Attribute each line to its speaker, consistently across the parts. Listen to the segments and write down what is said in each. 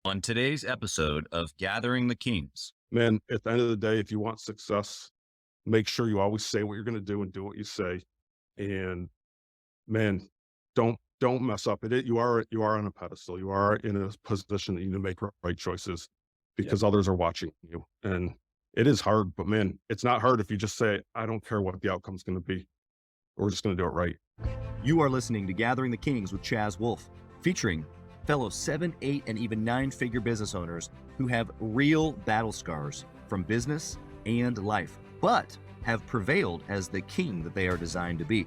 Speaker 1: On today's episode of Gathering the Kings.
Speaker 2: Man, at the end of the day, if you want success, make sure you always say what you're going to do and do what you say. And man, don't mess up. You are on a pedestal. You are in a position that you need to make right choices
Speaker 1: Yep.
Speaker 2: because others are watching you. And it is hard, but man, it's not hard if you just say, I don't care what the outcome's going to be. We're just going to do it right.
Speaker 3: You are listening to Gathering the Kings with Chaz Wolfe, featuring fellow 7, 8, and even 9-figure business owners who have real battle scars from business and life, but have prevailed as the king that they are designed to be.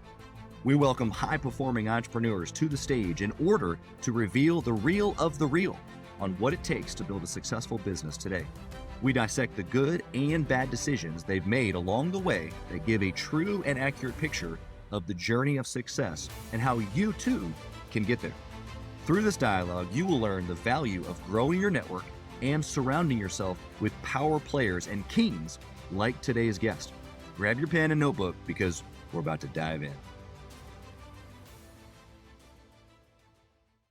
Speaker 3: We welcome high-performing entrepreneurs to the stage in order to reveal the real of the real on what it takes to build a successful business today. We dissect the good and bad decisions they've made along the way that give a true and accurate picture of the journey of success and how you too can get there. Through this dialogue, you will learn the value of growing your network and surrounding yourself with power players and kings like today's guest. Grab your pen and notebook because we're about to dive in.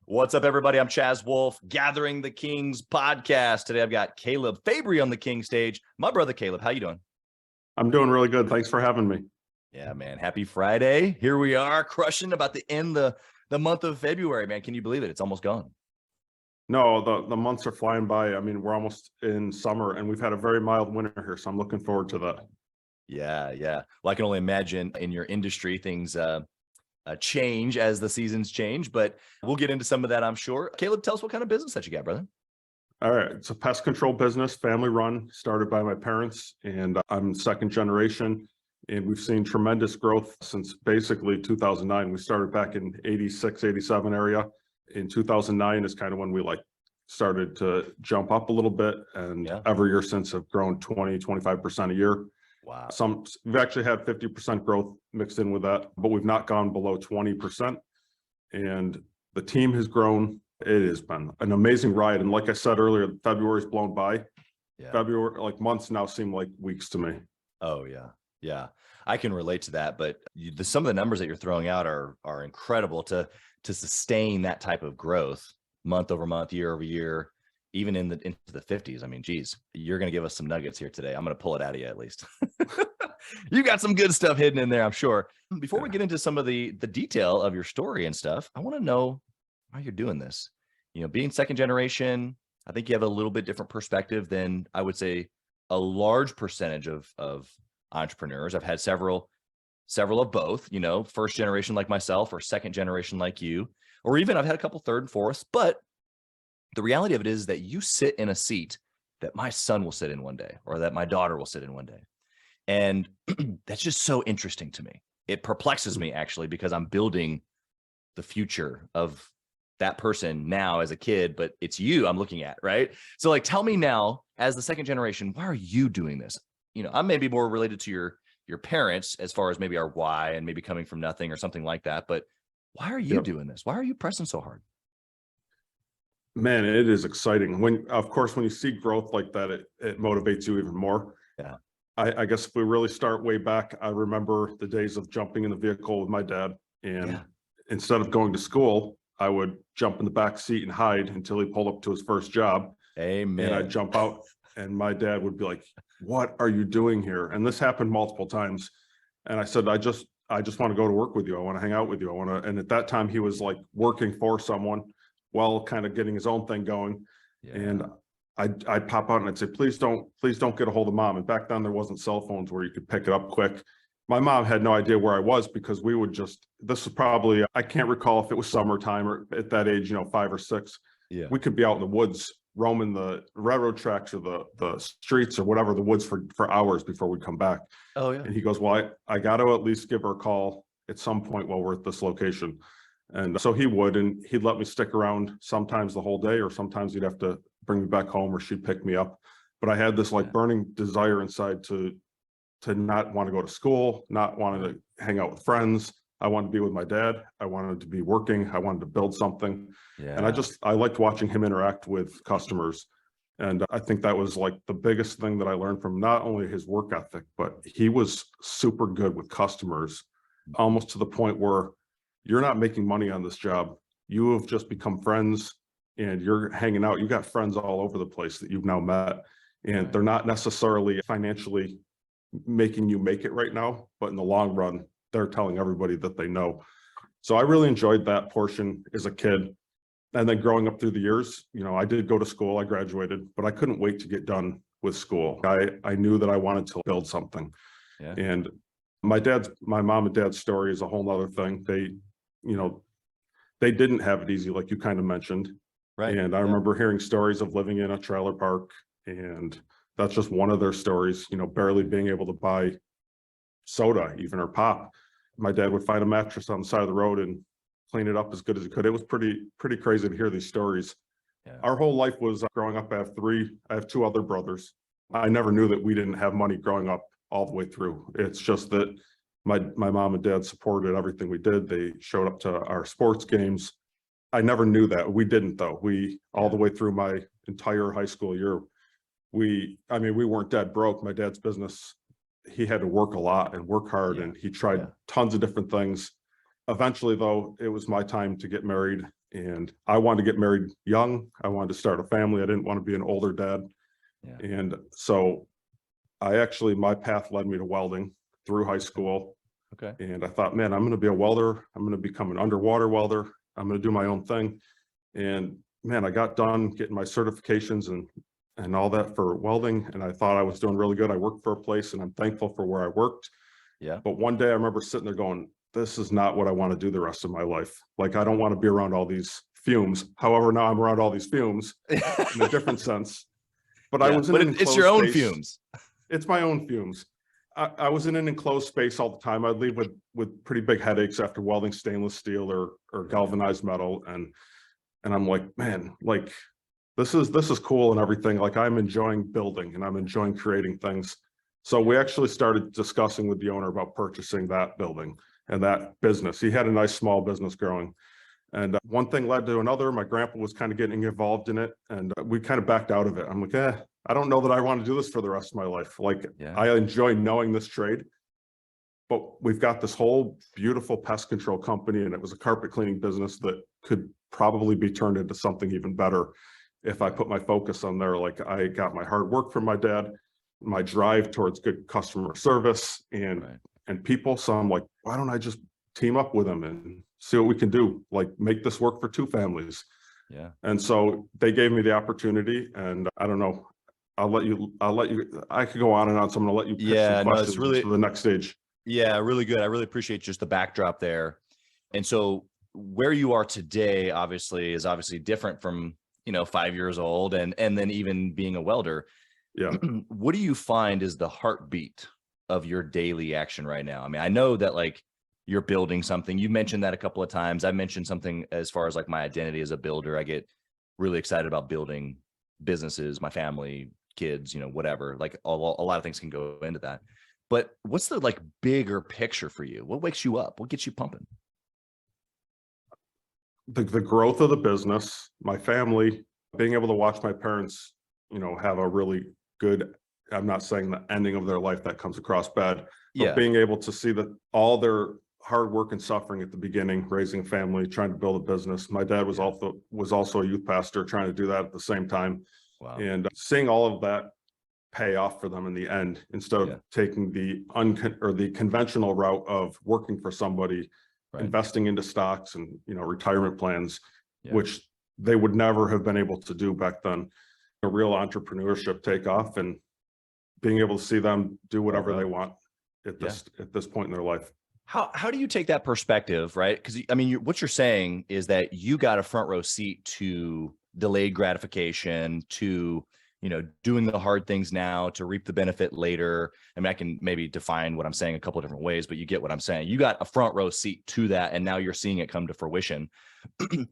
Speaker 3: What's up, everybody? I'm Chaz Wolfe, Gathering the Kings podcast. Today, I've got Caleb Fabry on the King stage. My brother, Caleb, how you doing?
Speaker 2: I'm doing really good. Thanks for having me.
Speaker 3: Yeah, man. Happy Friday. Here we are, crushing about to end the month of February, man. Can you believe it? It's almost gone.
Speaker 2: No, the months are flying by. I mean, we're almost in summer and we've had a very mild winter here. So I'm looking forward to that.
Speaker 3: Yeah. Well, I can only imagine in your industry, things change as the seasons change, but we'll get into some of that, I'm sure. Caleb, tell us what kind of business that you got, brother.
Speaker 2: All right. It's a pest control business, family run, started by my parents, and I'm second generation. And we've seen tremendous growth since basically 2009. We started back in 86, 87 area. In 2009 is kind of when we started to jump up a little bit. And every year since have grown 20, 25% a year.
Speaker 3: Wow.
Speaker 2: We've actually had 50% growth mixed in with that, but we've not gone below 20%. And the team has grown. It has been an amazing ride. And like I said earlier, February's blown by.
Speaker 3: Yeah.
Speaker 2: February, months now seem like weeks to me.
Speaker 3: Oh, yeah. I can relate to that, but some of the numbers that you're throwing out are incredible to sustain that type of growth month over month, year over year, even into the 50s. I mean, geez, you're going to give us some nuggets here today. I'm going to pull it out of you at least. You got some good stuff hidden in there, I'm sure. Before we get into some of the detail of your story and stuff, I want to know how you're doing this. You know, being second generation, I think you have a little bit different perspective than I would say a large percentage of entrepreneurs. I've had several of both, first generation like myself or second generation like you, or even I've had a couple third and fourths. But the reality of it is that you sit in a seat that my son will sit in one day or that my daughter will sit in one day. And that's just so interesting to me. It perplexes me actually, because I'm building the future of that person now as a kid, but it's you I'm looking at, right? So tell me now, as the second generation, why are you doing this? I'm maybe more related to your parents as far as maybe our why and maybe coming from nothing or something like that. But why are you doing this? Why are you pressing so hard?
Speaker 2: Man, it is exciting. Of course, when you see growth like that, it motivates you even more.
Speaker 3: Yeah.
Speaker 2: I guess if we really start way back, I remember the days of jumping in the vehicle with my dad. And instead of going to school, I would jump in the back seat and hide until he pulled up to his first job.
Speaker 3: Amen.
Speaker 2: And I'd jump out and my dad would be like, "What are you doing here?" And this happened multiple times. And I said, I just want to go to work with you. I want to hang out with you. And at that time he was working for someone while kind of getting his own thing going. Yeah. And I'd pop out and I'd say, please don't get a hold of mom. And back then there wasn't cell phones where you could pick it up quick. My mom had no idea where I was because we would this was probably, I can't recall if it was summertime or at that age, 5 or 6. Yeah. We could be out in the woods roaming the railroad tracks or the streets or whatever, the woods for hours before we come back.
Speaker 3: Oh yeah.
Speaker 2: And he goes, well, I got to at least give her a call at some point while we're at this location. And so he would, and he'd let me stick around sometimes the whole day, or sometimes he'd have to bring me back home or she'd pick me up. But I had this burning desire inside to not want to go to school, not wanting to hang out with friends. I wanted to be with my dad. I wanted to be working. I wanted to build something. Yeah. And I liked watching him interact with customers. And I think that was the biggest thing that I learned from not only his work ethic, but he was super good with customers, almost to the point where you're not making money on this job. You have just become friends and you're hanging out, you got friends all over the place that you've now met, and they're not necessarily financially making you make it right now, but in the long run, they're telling everybody that they know. So I really enjoyed that portion as a kid. And then growing up through the years, I did go to school, I graduated, but I couldn't wait to get done with school. I knew that I wanted to build something.
Speaker 3: Yeah.
Speaker 2: And my mom and dad's story is a whole nother thing. They didn't have it easy, like you kind of mentioned.
Speaker 3: Right.
Speaker 2: And I remember hearing stories of living in a trailer park, and that's just one of their stories, barely being able to buy soda, even, or pop. My dad would find a mattress on the side of the road and clean it up as good as he could. It was pretty crazy to hear these stories.
Speaker 3: Yeah.
Speaker 2: Our whole life was growing up. I have two other brothers. I never knew that we didn't have money growing up all the way through. It's just that my mom and dad supported everything we did. They showed up to our sports games. I never knew that. We didn't, though. All the way through my entire high school year, we weren't dead broke. My dad's business, he had to work a lot and work hard, and he tried tons of different things. Eventually, though, it was my time to get married, and I wanted to get married young. I wanted to start a family. I didn't want to be an older dad.
Speaker 3: Yeah.
Speaker 2: And so my path led me to welding through high school.
Speaker 3: Okay.
Speaker 2: And I thought, man, I'm going to be a welder. I'm going to become an underwater welder. I'm going to do my own thing. And man, I got done getting my certifications and all that for welding. And I thought I was doing really good. I worked for a place, and I'm thankful for where I worked.
Speaker 3: Yeah.
Speaker 2: But one day I remember sitting there going, this is not what I want to do the rest of my life. Like, I don't want to be around all these fumes. However, now I'm around all these fumes in a different sense. But I was in an enclosed
Speaker 3: it's your own
Speaker 2: space.
Speaker 3: fumes.
Speaker 2: It's my own fumes. I was in an enclosed space all the time. I'd leave with pretty big headaches after welding stainless steel or galvanized metal. And I'm like, man, like, this is cool and everything. Like, I'm enjoying building and I'm enjoying creating things. So we actually started discussing with the owner about purchasing that building and that business. He had a nice small business growing. And one thing led to another. My grandpa was kind of getting involved in it, and we kind of backed out of it. I'm like, I don't know that I want to do this for the rest of my life. Like, I enjoy knowing this trade, but we've got this whole beautiful pest control company, and it was a carpet cleaning business that could probably be turned into something even better if I put my focus on there. Like, I got my hard work from my dad, my drive towards good customer service and people. So I'm like, why don't I just team up with them and see what we can do? Like, make this work for two families.
Speaker 3: Yeah. And
Speaker 2: so they gave me the opportunity, and I don't know. I could go on and on. So I'm going to let you pitch some questions for the next stage.
Speaker 3: Yeah, really good. I really appreciate just the backdrop there. And so where you are today, obviously, is different from, 5 years old and then even being a welder.
Speaker 2: Yeah.
Speaker 3: What do you find is the heartbeat of your daily action right now? I mean, I know that, like, you're building something. You mentioned that a couple of times. I mentioned something as far as like my identity as a builder. I get really excited about building businesses, my family, kids, whatever. Like, a lot of things can go into that. But what's the, like, bigger picture for you? What wakes you up? What gets you pumping?
Speaker 2: The growth of the business, my family, being able to watch my parents, have a really good, I'm not saying the ending of their life that comes across bad, but being able to see that all their hard work and suffering at the beginning, raising a family, trying to build a business. My dad was also a youth pastor, trying to do that at the same time.
Speaker 3: Wow.
Speaker 2: And seeing all of that pay off for them in the end, instead of taking the conventional route of working for somebody, investing into stocks and, retirement plans, which they would never have been able to do back then. A real entrepreneurship take off, and being able to see them do whatever they want at this point in their life.
Speaker 3: How do you take that perspective, right? Because I mean, what you're saying is that you got a front row seat to delayed gratification, to, doing the hard things now to reap the benefit later. I mean, I can maybe define what I'm saying a couple of different ways, but you get what I'm saying. You got a front row seat to that, and now you're seeing it come to fruition.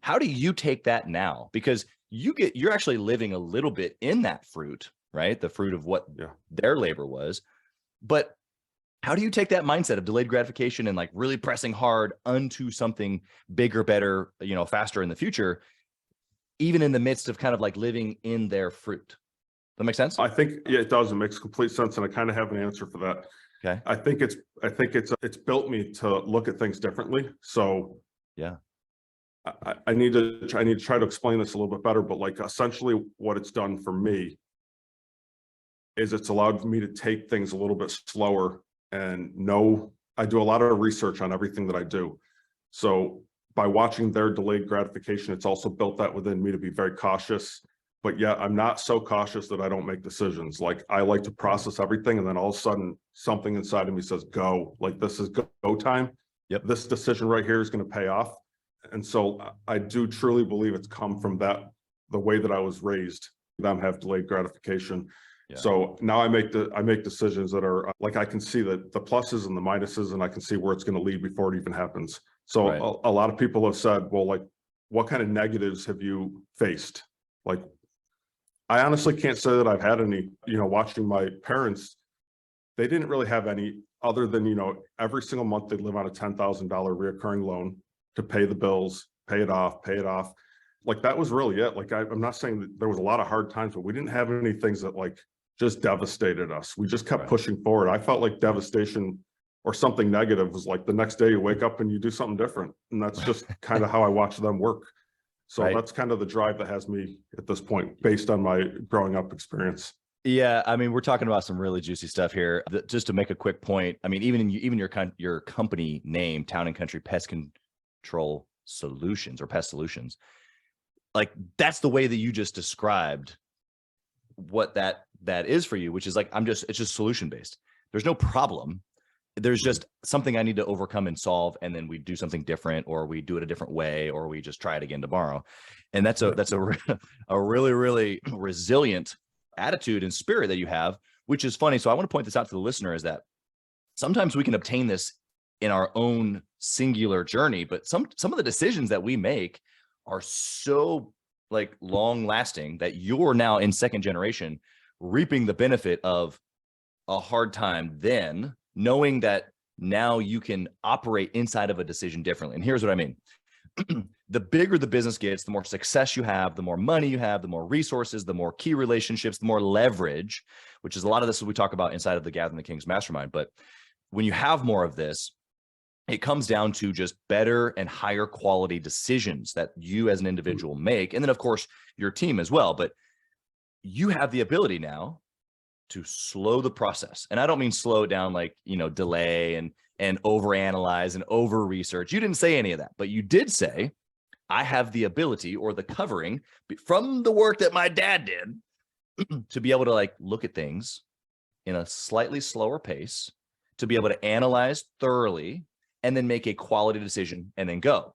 Speaker 3: How do you take that now? Because you're actually living a little bit in that fruit, right? The fruit of what their labor was. But how do you take that mindset of delayed gratification and, like, really pressing hard unto something bigger, better, faster in the future, even in the midst of kind of like living in their fruit? That makes sense?
Speaker 2: I think it does. It makes complete sense, and I kind of have an answer for that.
Speaker 3: Okay.
Speaker 2: I think it's built me to look at things differently. So I need to try to explain this a little bit better, but like essentially what it's done for me is it's allowed me to take things a little bit slower and know I do a lot of research on everything that I do. So by watching their delayed gratification, it's also built that within me to be very cautious. But yet I'm not so cautious that I don't make decisions. Like I like to process everything, and then all of a sudden something inside of me says, go, like this is go time.
Speaker 3: Yep.
Speaker 2: This decision right here is going to pay off. And so I do truly believe it's come from that, the way that I was raised, them have delayed gratification.
Speaker 3: Yeah.
Speaker 2: So now I make decisions that are like, I can see the pluses and the minuses, and I can see where it's going to lead before it even happens. So
Speaker 3: Right.
Speaker 2: a lot of people have said, well, like, what kind of negatives have you faced? Like, I honestly can't say that I've had any, watching my parents, they didn't really have any other than, every single month they live on a $10,000 reoccurring loan to pay the bills, pay it off. Like that was really it. Like, I'm not saying that there was a lot of hard times, but we didn't have any things that like just devastated us. We just kept pushing forward. I felt like devastation or something negative was like the next day you wake up and you do something different. And that's just kind of how I watch them work. So that's kind of the drive that has me at this point based on my growing up experience.
Speaker 3: Yeah, I mean, we're talking about some really juicy stuff here. Just to make a quick point, I mean, even your company name, Town and Country Pest Control Solutions or Pest Solutions, like that's the way that you just described what that is for you, which is like it's just solution based. There's no problem. There's just something I need to overcome and solve, and then we do something different, or we do it a different way, or we just try it again tomorrow. And that's a really, really resilient attitude and spirit that you have, which is funny. So I want to point this out to the listener, is that sometimes we can obtain this in our own singular journey, but some of the decisions that we make are so like long lasting that you're now in second generation reaping the benefit of a hard time then, knowing that now you can operate inside of a decision differently. And here's what I mean. The bigger the business gets, the more success you have, the more money you have, the more resources, the more key relationships, the more leverage, which is a lot of this we talk about inside of the Gathering the Kings mastermind. But when you have more of this, it comes down to just better and higher quality decisions that you as an individual make. And then of course your team as well, but you have the ability now to slow the process. And I don't mean slow it down like, delay and overanalyze and over research. You didn't say any of that, but you did say, I have the ability or the covering from the work that my dad did to be able to like look at things in a slightly slower pace, to be able to analyze thoroughly and then make a quality decision and then go.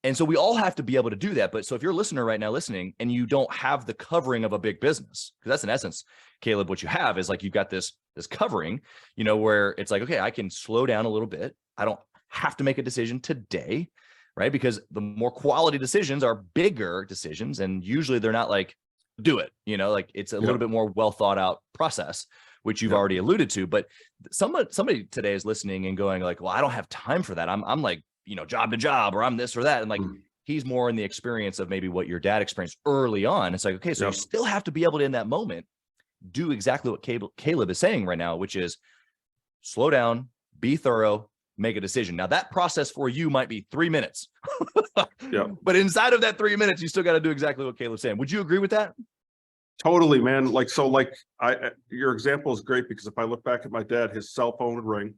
Speaker 3: And so we all have to be able to do that. But so if you're a listener right now listening and you don't have the covering of a big business, because that's in essence, Caleb, what you have is like, you've got this covering, where it's like, okay, I can slow down a little bit. I don't have to make a decision today, right? Because the more quality decisions are bigger decisions. And usually they're not like, do it, like it's a little bit more well thought out process, which you've already alluded to. But somebody today is listening and going like, well, I don't have time for that. I'm like, job to job, or I'm this or that. And like, he's more in the experience of maybe what your dad experienced early on. It's like, okay, so you still have to be able to, in that moment, do exactly what Caleb is saying right now, which is slow down, be thorough, make a decision. Now that process for you might be 3 minutes, but inside of that 3 minutes, you still got to do exactly what Caleb's saying. Would you agree with that?
Speaker 2: Totally, man. Like, so like your example is great, because if I look back at my dad, his cell phone would ring.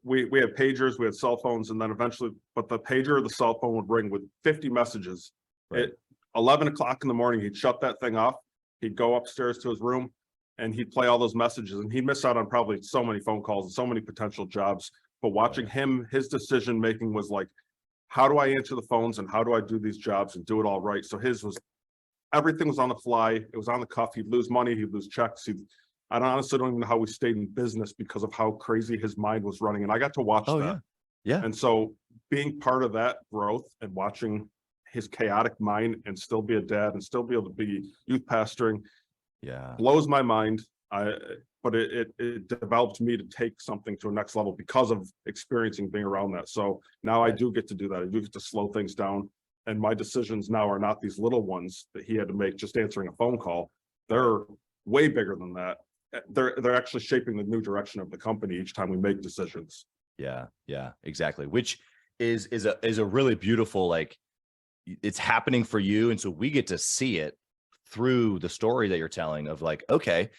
Speaker 2: We had pagers, we had cell phones, and then eventually, but the pager or the cell phone would ring with 50 messages. At 11 o'clock in the morning, he'd shut that thing off. He'd go upstairs to his room and he'd play all those messages, and he'd miss out on probably so many phone calls and so many potential jobs. But watching him, his decision making was like, how do I answer the phones and how do I do these jobs and do it all right? So his was, everything was on the fly. It was on the cuff. He'd lose money. He'd lose checks. I honestly don't even know how we stayed in business because of how crazy his mind was running. And I got to watch that. Yeah. And so being part of that growth and watching his chaotic mind and still be a dad and still be able to be youth pastoring, blows my mind. But it developed me to take something to a next level because of experiencing being around that. So now I do get to do that. I do get to slow things down. And my decisions now are not these little ones that he had to make just answering a phone call. They're way bigger than that. They're actually shaping the new direction of the company each time we make decisions.
Speaker 3: Yeah, exactly. Which is a really beautiful, like, it's happening for you. And so we get to see it through the story that you're telling of like, okay,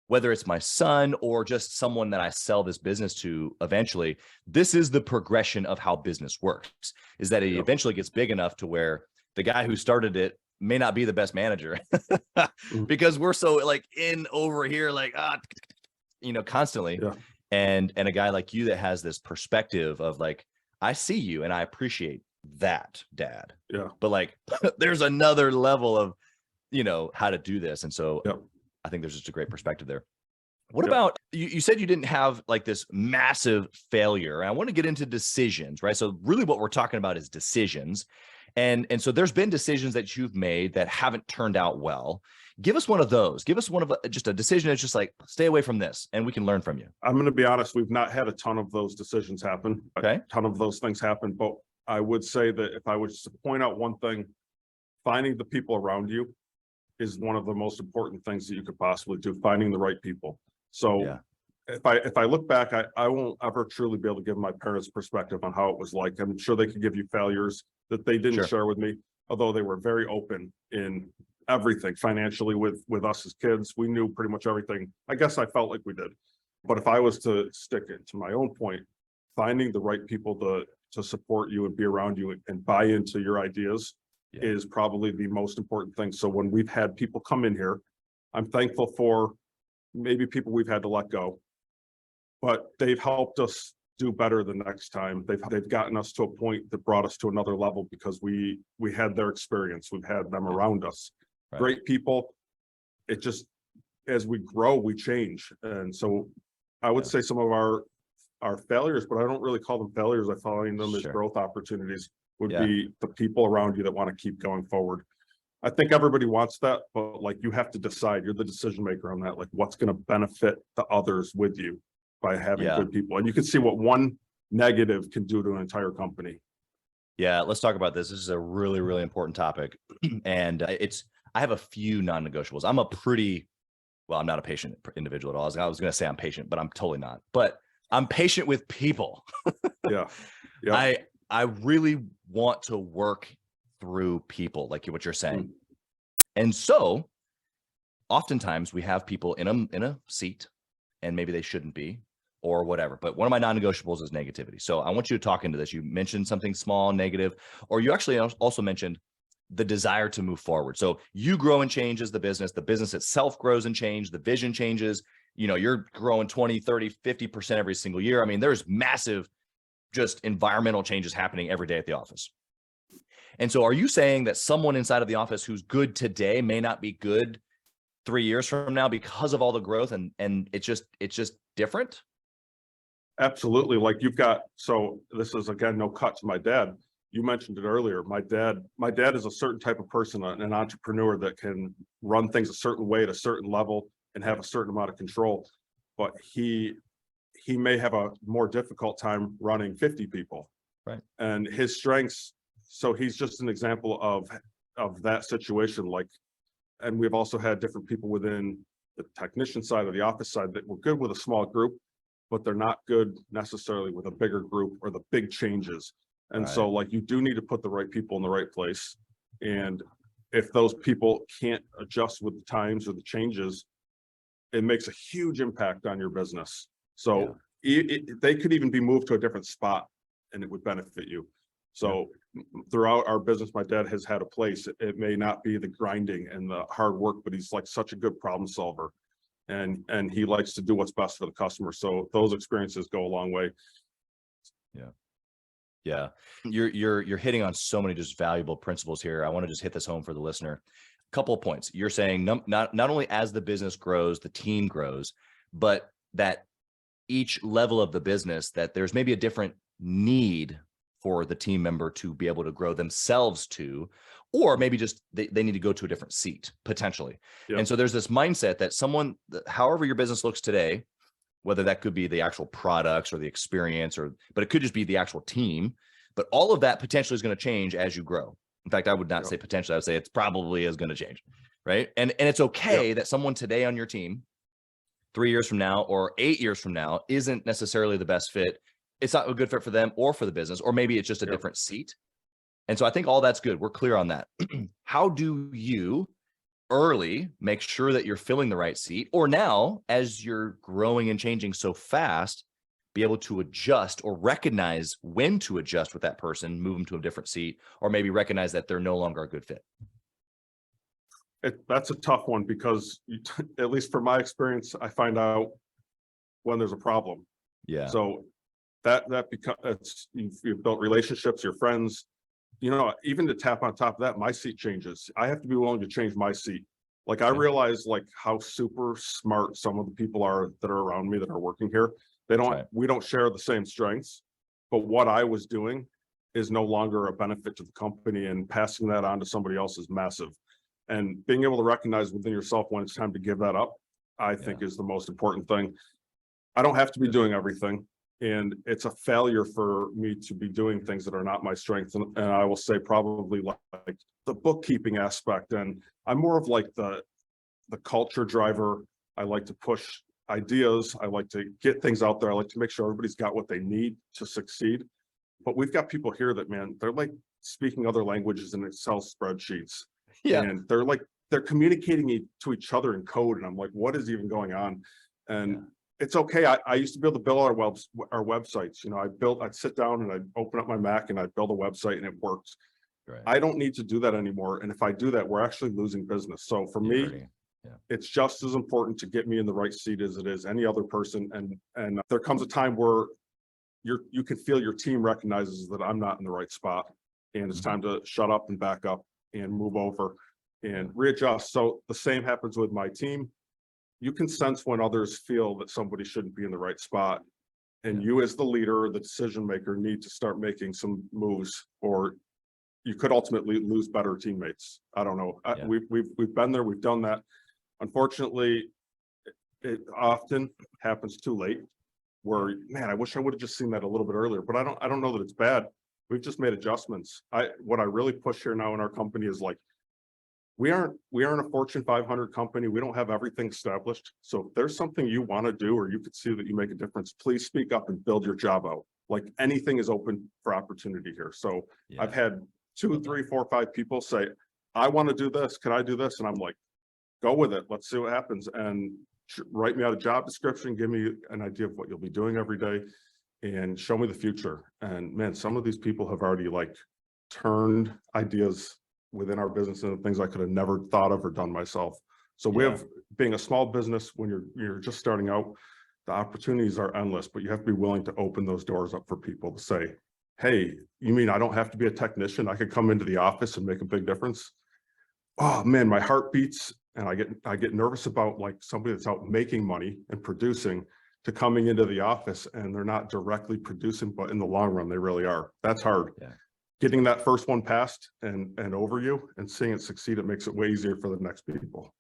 Speaker 3: whether it's my son or just someone that I sell this business to eventually, this is the progression of how business works, is that it eventually gets big enough to where the guy who started it may not be the best manager because we're so like in over here, like, constantly.
Speaker 2: Yeah.
Speaker 3: And a guy like you that has this perspective of like, I see you and I appreciate that, Dad.
Speaker 2: Yeah.
Speaker 3: But like, there's another level of, how to do this. And so I think there's just a great perspective there. What about, you said you didn't have like this massive failure. And I want to get into decisions, right? So really what we're talking about is decisions. And so there's been decisions that you've made that haven't turned out well. Give us one of those. Give us one of just a decision that's just like, stay away from this and we can learn from you.
Speaker 2: I'm going to be honest. We've not had a ton of those decisions happen.
Speaker 3: Okay.
Speaker 2: A ton of those things happen. But I would say that if I was to point out one thing, finding the people around you is one of the most important things that you could possibly do, finding the right people. So if I look back, I won't ever truly be able to give my parents' perspective on how it was like. I'm sure they could give you failures that they didn't share with me, although they were very open in everything financially with us as kids. We knew pretty much everything. I guess I felt like we did. But if I was to stick it to my own point, finding the right people to support you and be around you and buy into your ideas is probably the most important thing. So when we've had people come in here, I'm thankful for maybe people we've had to let go, but they've helped us do better the next time. They've gotten us to a point that brought us to another level because we had their experience. We've had them around us. Right. Great people. It just, as we grow, we change. And so I would say some of our failures, but I don't really call them failures. I find them as growth opportunities. Would be the people around you that want to keep going forward. I think everybody wants that, but like you have to decide, you're the decision maker on that, like what's going to benefit the others with you by having good people. And you can see what one negative can do to an entire company. Yeah,
Speaker 3: let's talk about this. This is a really, really important topic. And I have a few non-negotiables. I'm not a patient individual at all. I was going to say I'm patient, but I'm totally not. But I'm patient with people. I really want to work through people, like what you're saying. And so oftentimes we have people in a seat and maybe they shouldn't be or whatever. But one of my non-negotiables is negativity. So I want you to talk into this. You mentioned something small, negative, or you actually also mentioned the desire to move forward. So you grow and change as the business itself grows and changes, the vision changes, you're growing 20, 30, 50% every single year. I mean, there's massive just environmental changes happening every day at the office. And so are you saying that someone inside of the office who's good today may not be good 3 years from now because of all the growth and it's just different?
Speaker 2: Absolutely. Like so this is again, no cut to my dad. You mentioned it earlier. My dad is a certain type of person, an entrepreneur that can run things a certain way at a certain level and have a certain amount of control, but he may have a more difficult time running 50 people.
Speaker 3: Right.
Speaker 2: And his strengths, so he's just an example of that situation. Like, and we've also had different people within the technician side or the office side that were good with a small group, but they're not good necessarily with a bigger group or the big changes. And so like, you do need to put the right people in the right place. And if those people can't adjust with the times or the changes, it makes a huge impact on your business. So they could even be moved to a different spot and it would benefit you. So throughout our business, my dad has had a place. It may not be the grinding and the hard work, but he's like such a good problem solver. And he likes to do what's best for the customer. So those experiences go a long way.
Speaker 3: Yeah. You're hitting on so many just valuable principles here. I want to just hit this home for the listener. A couple of points. You're saying not only as the business grows, the team grows, but that each level of the business, that there's maybe a different need for the team member to be able to grow themselves to, or maybe just they need to go to a different seat potentially. And so there's this mindset that however your business looks today, whether that could be the actual products or the experience, but it could just be the actual team, but all of that potentially is going to change as you grow. In fact, I would not say potentially, I would say it's probably is going to change. Right. And it's okay that someone today on your team, 3 years from now or 8 years from now, isn't necessarily the best fit. It's not a good fit for them or for the business, or maybe it's just a different seat. And so I think all that's good. We're clear on that. How do you early make sure that you're filling the right seat, or now as you're growing and changing so fast, be able to adjust or recognize when to adjust with that person, move them to a different seat, or maybe recognize that they're no longer a good fit?
Speaker 2: That's a tough one because at least from my experience, I find out when there's a problem.
Speaker 3: Yeah.
Speaker 2: So that becomes, you've built relationships, your friends, even to tap on top of that, my seat changes. I have to be willing to change my seat. Like I realize like how super smart some of the people are that are around me that are working here. We don't share the same strengths, but what I was doing is no longer a benefit to the company, and passing that on to somebody else is massive. And being able to recognize within yourself when it's time to give that up, I think is the most important thing. I don't have to be doing everything. And it's a failure for me to be doing things that are not my strength. And I will say probably like the bookkeeping aspect. And I'm more of like the culture driver. I like to push ideas. I like to get things out there. I like to make sure everybody's got what they need to succeed. But we've got people here that, man, they're like speaking other languages in Excel spreadsheets. Yeah. And they're communicating to each other in code. And I'm like, what is even going on? And it's okay. I used to be able to build our websites. I'd sit down and I'd open up my Mac and I'd build a website and it worked. Right. I don't need to do that anymore. And if I do that, we're actually losing business. So for me, it's just as important to get me in the right seat as it is any other person. And there comes a time where you can feel your team recognizes that I'm not in the right spot, and it's time to shut up and back up and move over and readjust. So the same happens with my team. You can sense when others feel that somebody shouldn't be in the right spot. And you as the leader or the decision maker need to start making some moves, or you could ultimately lose better teammates. I don't know. We've been there, we've done that. Unfortunately, it often happens too late where, man, I wish I would have just seen that a little bit earlier, but I don't know that it's bad. We've just made adjustments. What I really push here now in our company is like, we aren't a Fortune 500 company. We don't have everything established. So if there's something you want to do, or you could see that you make a difference, please speak up and build your job out. Like anything is open for opportunity here. So I've had 2, 3, 4, 5 people say, I want to do this. Can I do this? And I'm like, go with it. Let's see what happens. And write me out a job description. Give me an idea of what you'll be doing every day and show me the future. And man, some of these people have already like turned ideas within our business and things I could have never thought of or done myself. So we have, being a small business, when you're just starting out, the opportunities are endless, but you have to be willing to open those doors up for people to say, hey, you mean I don't have to be a technician? I could come into the office and make a big difference. Oh man, my heart beats, and I get nervous about like somebody that's out making money and producing to coming into the office and they're not directly producing, but in the long run, they really are. That's hard. Yeah. Getting that first one passed and over you and seeing it succeed, it makes it way easier for the next people.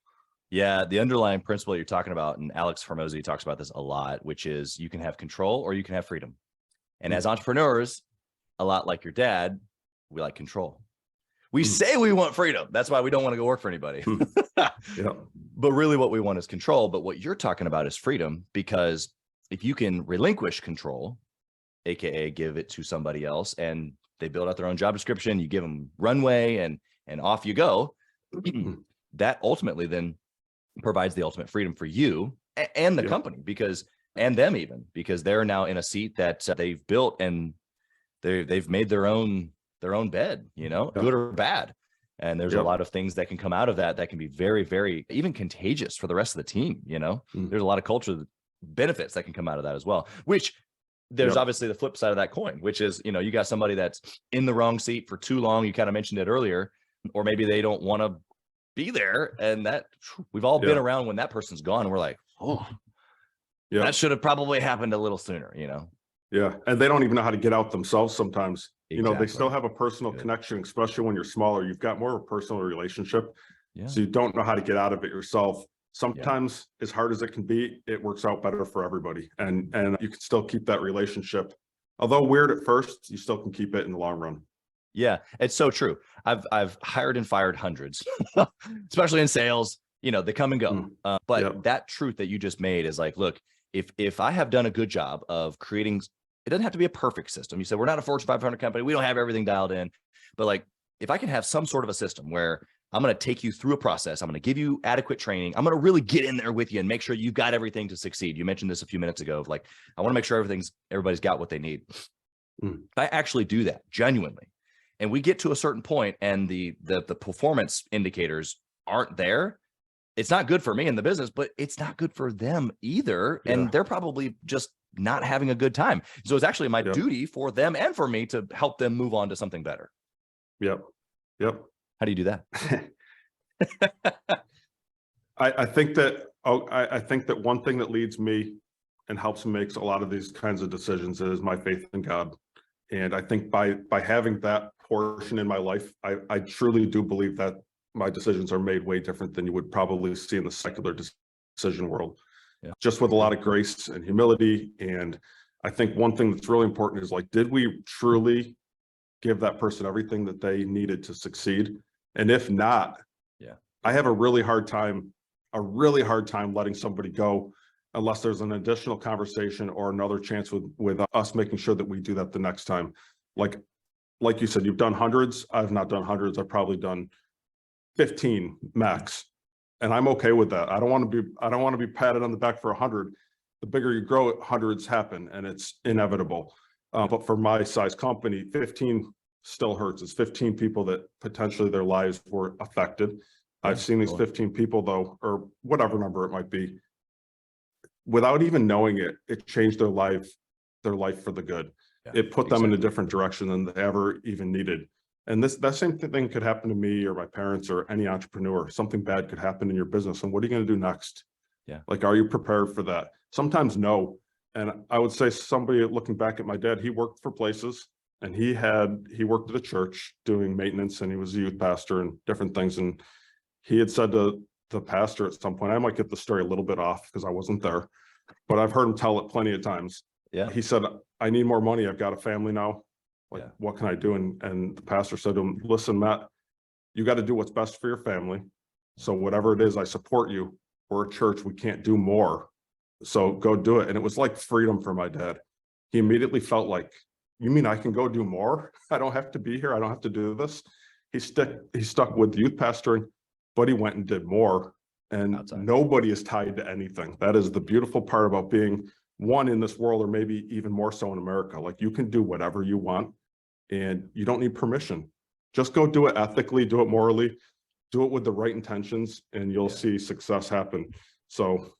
Speaker 3: Yeah, the underlying principle you're talking about, and Alex Hormozy talks about this a lot, which is you can have control or you can have freedom. And as entrepreneurs, a lot like your dad, we like control. We say we want freedom. That's why we don't want to go work for anybody. But really what we want is control. But what you're talking about is freedom, because if you can relinquish control, AKA give it to somebody else, and they build out their own job description, you give them runway and off you go, that ultimately then provides the ultimate freedom for you and the company, and them even, because they're now in a seat that they've built and they've made their own bed, good or bad. And there's a lot of things that can come out of that can be very, very even contagious for the rest of the team. There's a lot of culture benefits that can come out of that as well, which there's obviously the flip side of that coin, which is, you got somebody that's in the wrong seat for too long. You kind of mentioned it earlier, or maybe they don't want to be there. And that we've all been around when that person's gone. And we're like, that should have probably happened a little sooner,
Speaker 2: Yeah. And they don't even know how to get out themselves sometimes. Exactly. They still have a personal connection, especially when you're smaller. You've got more of a personal relationship. So you don't know how to get out of it yourself. Sometimes, as hard as it can be, it works out better for everybody. And you can still keep that relationship. Although weird at first, you still can keep it in the long run.
Speaker 3: Yeah, it's so true. I've hired and fired hundreds, especially in sales. They come and go. But that truth that you just made is like, look, if I have done a good job of creating it doesn't have to be a perfect system. You said we're not a Fortune 500 company. We don't have everything dialed in. But like, if I can have some sort of a system where I'm going to take you through a process, I'm going to give you adequate training, I'm going to really get in there with you and make sure you've got everything to succeed. You mentioned this a few minutes ago of like, I want to make sure everybody's got what they need. I actually do that genuinely. And we get to a certain point and the performance indicators aren't there. It's not good for me in the business, but it's not good for them either.
Speaker 2: Yeah.
Speaker 3: And they're probably just not having a good time. So it's actually my duty for them and for me to help them move on to something better.
Speaker 2: Yep.
Speaker 3: How do you do that?
Speaker 2: I think that one thing that leads me and helps me make a lot of these kinds of decisions is my faith in God. And I think by having that portion in my life, I truly do believe that my decisions are made way different than you would probably see in the secular decision world. Yeah. Just with a lot of grace and humility. And I think one thing that's really important is like, did we truly give that person everything that they needed to succeed? And if not, I have a really hard time letting somebody go unless there's an additional conversation or another chance with us making sure that we do that the next time. Like you said, you've done hundreds. I've not done hundreds. I've probably done 15 max. And I'm okay with that. I don't want to be patted on the back for 100. The bigger you grow, hundreds happen and it's inevitable. But for my size company, 15 still hurts. It's 15 people that potentially their lives were affected. I've seen these 15 people though, or whatever number it might be, without even knowing it, it changed their life for the good. Yeah, it put them in a different direction than they ever even needed. And that same thing could happen to me or my parents or any entrepreneur. Something bad could happen in your business. And what are you going to do next? Yeah. Like, are you prepared for that? Sometimes no. And I would say somebody looking back at my dad, he worked for places and he worked at a church doing maintenance and he was a youth pastor and different things. And he had said to the pastor at some point, I might get the story a little bit off because I wasn't there, but I've heard him tell it plenty of times. Yeah. He said, I need more money. I've got a family now. Like, what can I do? And the pastor said to him, listen, Matt, you got to do what's best for your family. So whatever it is, I support you. We're a church. We can't do more. So go do it. And it was like freedom for my dad. He immediately felt like, you mean I can go do more? I don't have to be here. I don't have to do this. He stuck with youth pastoring, but he went and did more. And nobody is tied to anything. That is the beautiful part about being one in this world, or maybe even more so in America. Like, you can do whatever you want and you don't need permission. Just go do it ethically, do it morally, do it with the right intentions, and you'll see success happen. So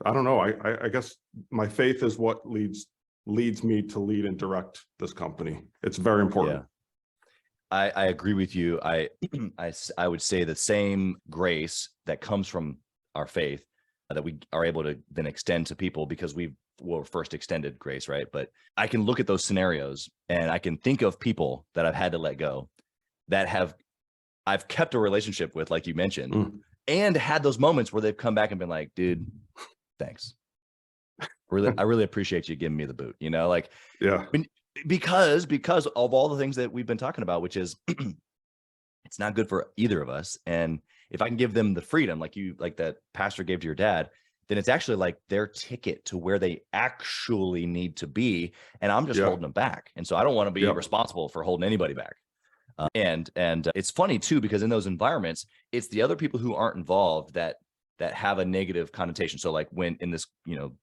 Speaker 2: I don't know. I guess my faith is what leads me to lead and direct this company. It's very important.
Speaker 3: Yeah. I agree with you. I would say the same grace that comes from our faith that we are able to then extend to people because we were first extended grace, right? But I can look at those scenarios and I can think of people that I've had to let go that I've kept a relationship with, like you mentioned, and had those moments where they've come back and been like, dude, thanks. I really appreciate you giving me the boot, like, because of all the things that we've been talking about, which is it's not good for either of us. And if I can give them the freedom, like that pastor gave to your dad, then it's actually like their ticket to where they actually need to be. And I'm just holding them back. And so I don't want to be responsible for holding anybody back. And it's funny too, because in those environments, it's the other people who aren't involved that have a negative connotation. So like when in this,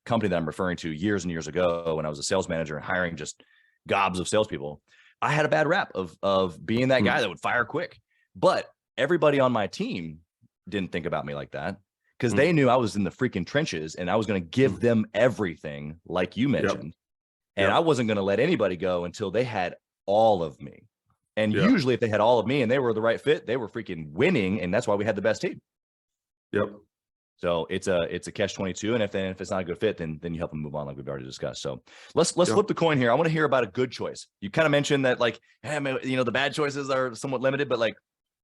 Speaker 3: company that I'm referring to years and years ago, when I was a sales manager and hiring just gobs of salespeople, I had a bad rap of being that guy that would fire quick. But everybody on my team didn't think about me like that because they knew I was in the freaking trenches and I was going to give them everything, like you mentioned. And I wasn't going to let anybody go until they had all of me. And usually if they had all of me and they were the right fit, they were freaking winning. And that's why we had the best team. So it's a catch-22. And if it's not a good fit, then you help them move on, like we've already discussed. So let's flip the coin here. I want to hear about a good choice. You kind of mentioned that, like, hey, man, the bad choices are somewhat limited, but like,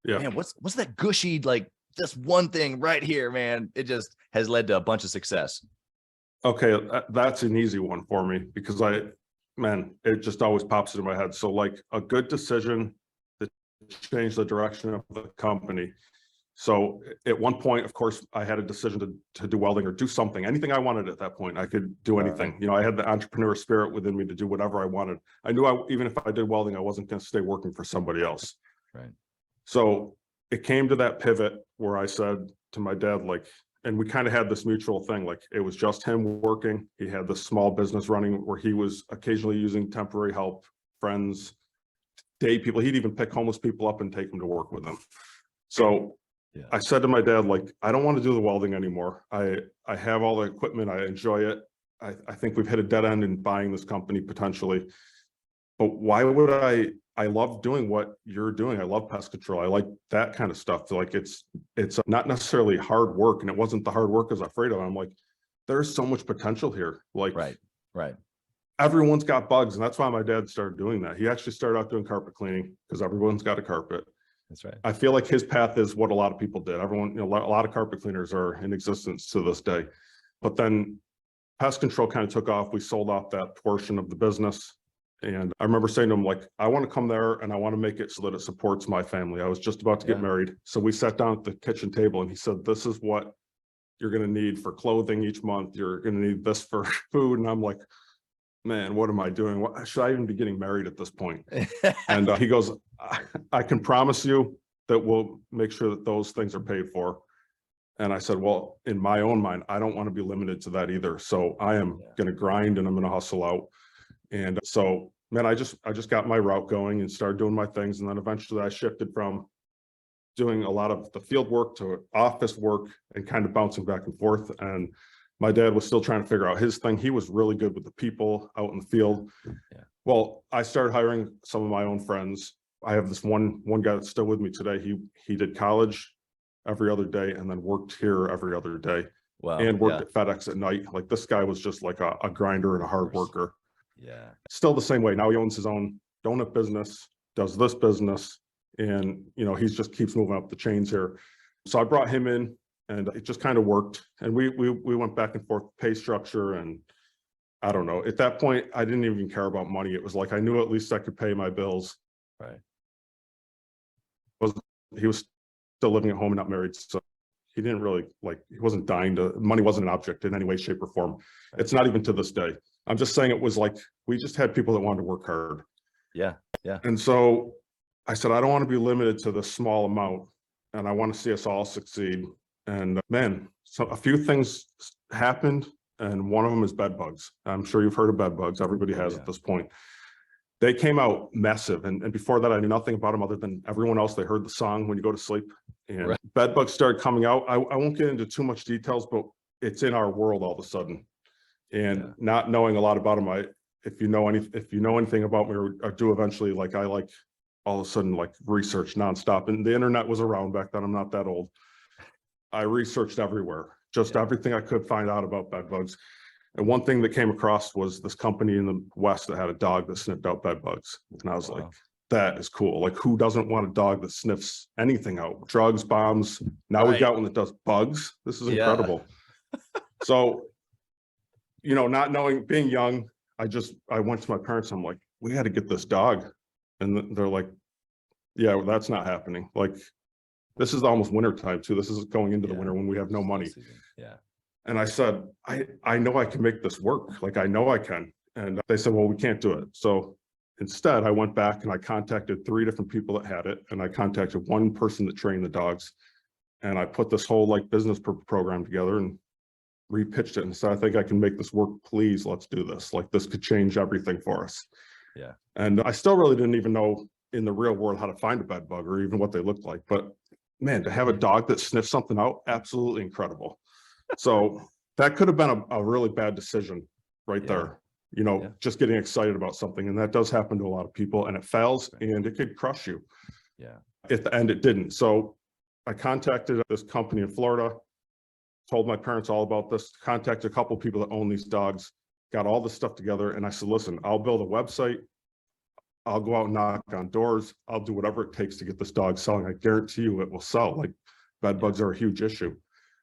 Speaker 3: man, what's that gushy, like this one thing right here, man? It just has led to a bunch of success.
Speaker 2: Okay, that's an easy one for me because it just always pops into my head. So like a good decision that changed the direction of the company. So at one point, of course, I had a decision to do welding or do something, anything I wanted at that point. I could do anything. You know, I had the entrepreneur spirit within me to do whatever I wanted. I knew even if I did welding, I wasn't going to stay working for somebody else.
Speaker 3: Right.
Speaker 2: So it came to that pivot where I said to my dad, like, and we kind of had this mutual thing, like it was just him working. He had this small business running where he was occasionally using temporary help, friends, day people. He'd even pick homeless people up and take them to work with him. So
Speaker 3: Yeah.
Speaker 2: I said to my dad, like, I don't want to do the welding anymore. I have all the equipment. I enjoy it. I think we've hit a dead end in buying this company potentially. But why would I love doing what you're doing. I love pest control. I like that kind of stuff. Like it's not necessarily hard work, and it wasn't the hard work I was afraid of. I'm like, there's so much potential here. Like
Speaker 3: right.
Speaker 2: Everyone's got bugs, and that's why my dad started doing that. He actually started out doing carpet cleaning because everyone's got a carpet.
Speaker 3: That's right.
Speaker 2: I feel like his path is what a lot of people did. Everyone, a lot of carpet cleaners are in existence to this day. But then pest control kind of took off. We sold off that portion of the business. And I remember saying to him, like, I want to come there and I want to make it so that it supports my family. I was just about to get married. So we sat down at the kitchen table and he said, this is what you're going to need for clothing each month. You're going to need this for food. And I'm like, man, what am I doing? Should I even be getting married at this point? And he goes, I can promise you that we'll make sure that those things are paid for. And I said, well, in my own mind, I don't want to be limited to that either. So I am going to grind and I'm going to hustle out. And so, man, I just got my route going and started doing my things. And then eventually I shifted from doing a lot of the field work to office work and kind of bouncing back and forth. And my dad was still trying to figure out his thing. He was really good with the people out in the field.
Speaker 3: Yeah.
Speaker 2: Well, I started hiring some of my own friends. I have this one guy that's still with me today. He did college every other day and then worked here every other day.
Speaker 3: Wow.
Speaker 2: And worked at FedEx at night. Like this guy was just like a grinder and a hard worker.
Speaker 3: Yeah.
Speaker 2: Still the same way. Now he owns his own donut business, does this business, and he just keeps moving up the chains here. So I brought him in and it just kind of worked. And we went back and forth pay structure. And I don't know, at that point, I didn't even care about money. It was like, I knew at least I could pay my bills.
Speaker 3: Right.
Speaker 2: He was still living at home and not married. So he didn't really he wasn't dying money wasn't an object in any way, shape or form. Right. It's not even to this day. I'm just saying it was like, we just had people that wanted to work hard.
Speaker 3: Yeah. Yeah.
Speaker 2: And so I said, I don't want to be limited to this small amount and I want to see us all succeed. And man, so a few things happened and one of them is bed bugs. I'm sure you've heard of bed bugs. Everybody has at this point. They came out massive. And before that, I knew nothing about them other than everyone else. They heard the song when you go to sleep and bed bugs started coming out. I won't get into too much details, but it's in our world all of a sudden. And not knowing a lot about them, if you know anything about me or do eventually, I all of a sudden research nonstop. And the internet was around back then. I'm not that old. I researched everywhere, just everything I could find out about bed bugs. And one thing that came across was this company in the West that had a dog that sniffed out bed bugs. And I was like, that is cool. Like, who doesn't want a dog that sniffs anything out? Drugs, bombs. Now we've got one that does bugs. This is incredible. So, not knowing, being young, I went to my parents. I'm like, we got to get this dog. And they're like, yeah, well, that's not happening. Like, this is almost winter time too. This is going into the winter when we have no money.
Speaker 3: Yeah.
Speaker 2: And I said, I know I can make this work. Like, I know I can. And they said, well, we can't do it. So instead I went back and I contacted 3 different people that had it. And I contacted one person that trained the dogs. And I put this whole business program together and repitched it and said, I think I can make this work. Please, let's do this. Like, this could change everything for us.
Speaker 3: Yeah.
Speaker 2: And I still really didn't even know in the real world how to find a bed bug or even what they looked like. But man, to have a dog that sniffs something out, absolutely incredible. So that could have been a really bad decision right there. Just getting excited about something. And that does happen to a lot of people, and it fails and it could crush you.
Speaker 3: Yeah.
Speaker 2: At the end, it didn't. So I contacted this company in Florida, told my parents all about this, contacted a couple of people that own these dogs, got all this stuff together. And I said, listen, I'll build a website. I'll go out and knock on doors. I'll do whatever it takes to get this dog selling. I guarantee you it will sell. Like, bed bugs are a huge issue.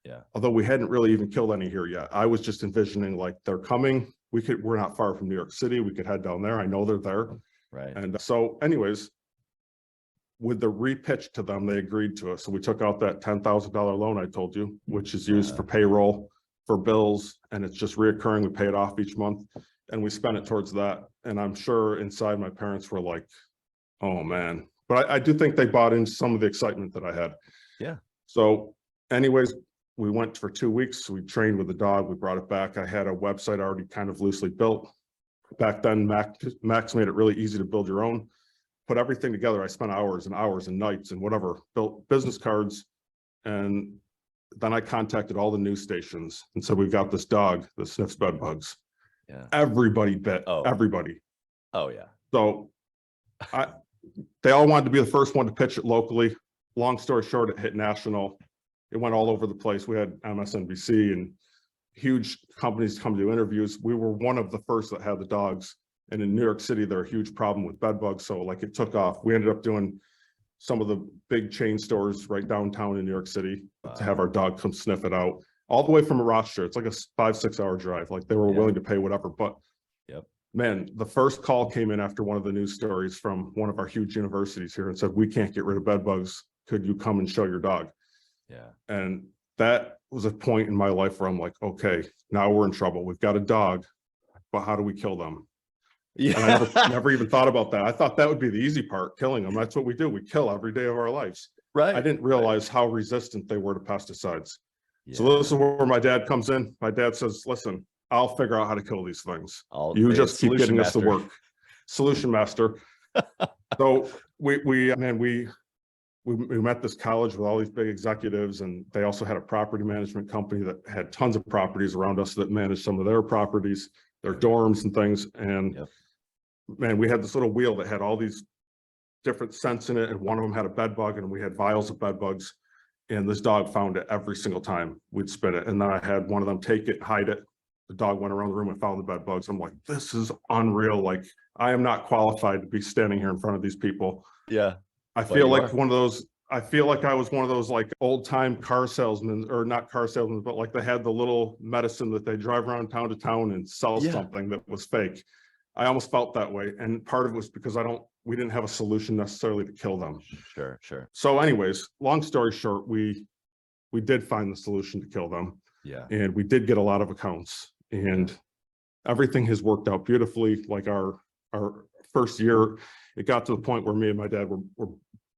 Speaker 3: Yeah.
Speaker 2: Although we hadn't really even killed any here yet. I was just envisioning they're coming. We're not far from New York City. We could head down there. I know they're there.
Speaker 3: Right.
Speaker 2: And so anyways, with the repitch to them, they agreed to it. So we took out that $10,000 loan I told you, which is used for payroll, for bills, and it's just reoccurring. We pay it off each month and we spent it towards that. And I'm sure inside my parents were like, oh man, but I do think they bought into some of the excitement that I had.
Speaker 3: Yeah.
Speaker 2: So anyways, we went for 2 weeks. We trained with the dog. We brought it back. I had a website already kind of loosely built. Back then, Max made it really easy to build your own. Put everything together. I spent hours and hours and nights and whatever, built business cards. And then I contacted all the news stations and said, we've got this dog that sniffs bed bugs.
Speaker 3: Yeah.
Speaker 2: Everybody bit, everybody.
Speaker 3: Oh yeah.
Speaker 2: So they all wanted to be the first one to pitch it locally. Long story short, it hit national. It went all over the place. We had MSNBC and huge companies come to interviews. We were one of the first that had the dogs. And in New York City, they're a huge problem with bed bugs. So like it took off. We ended up doing some of the big chain stores right downtown in New York City to have our dog come sniff it out all the way from Rochester. It's like a 5-6 hour drive. Like they were willing to pay whatever, but man, the first call came in after one of the news stories from one of our huge universities here and said, we can't get rid of bed bugs. Could you come and show your dog?
Speaker 3: Yeah.
Speaker 2: And that was a point in my life where I'm like, okay, now we're in trouble. We've got a dog, but how do we kill them? Yeah. And I never even thought about that. I thought that would be the easy part, killing them. That's what we do. We kill every day of our lives.
Speaker 3: Right.
Speaker 2: I didn't realize how resistant they were to pesticides. Yeah. So this is where my dad comes in. My dad says, listen, I'll figure out how to kill these things. You just keep getting us to work. Solution master. So we met this college with all these big executives, and they also had a property management company that had tons of properties around us that managed some of their properties, their dorms and things. And man, we had this little wheel that had all these different scents in it, and one of them had a bed bug, and we had vials of bed bugs. And this dog found it every single time we'd spit it. And then I had one of them take it, hide it. The dog went around the room and found the bed bugs. I'm like, this is unreal. Like, I am not qualified to be standing here in front of these people.
Speaker 3: Yeah.
Speaker 2: I feel like one of those, I feel like I was one of those like old time car salesmen, or not car salesmen, but like they had the little medicine that they drive around town to town and sell something that was fake. I almost felt that way. And part of it was because we didn't have a solution necessarily to kill them.
Speaker 3: Sure.
Speaker 2: So anyways, long story short, we did find the solution to kill them.
Speaker 3: Yeah.
Speaker 2: And we did get a lot of accounts, and everything has worked out beautifully. Like our first year, it got to the point where me and my dad were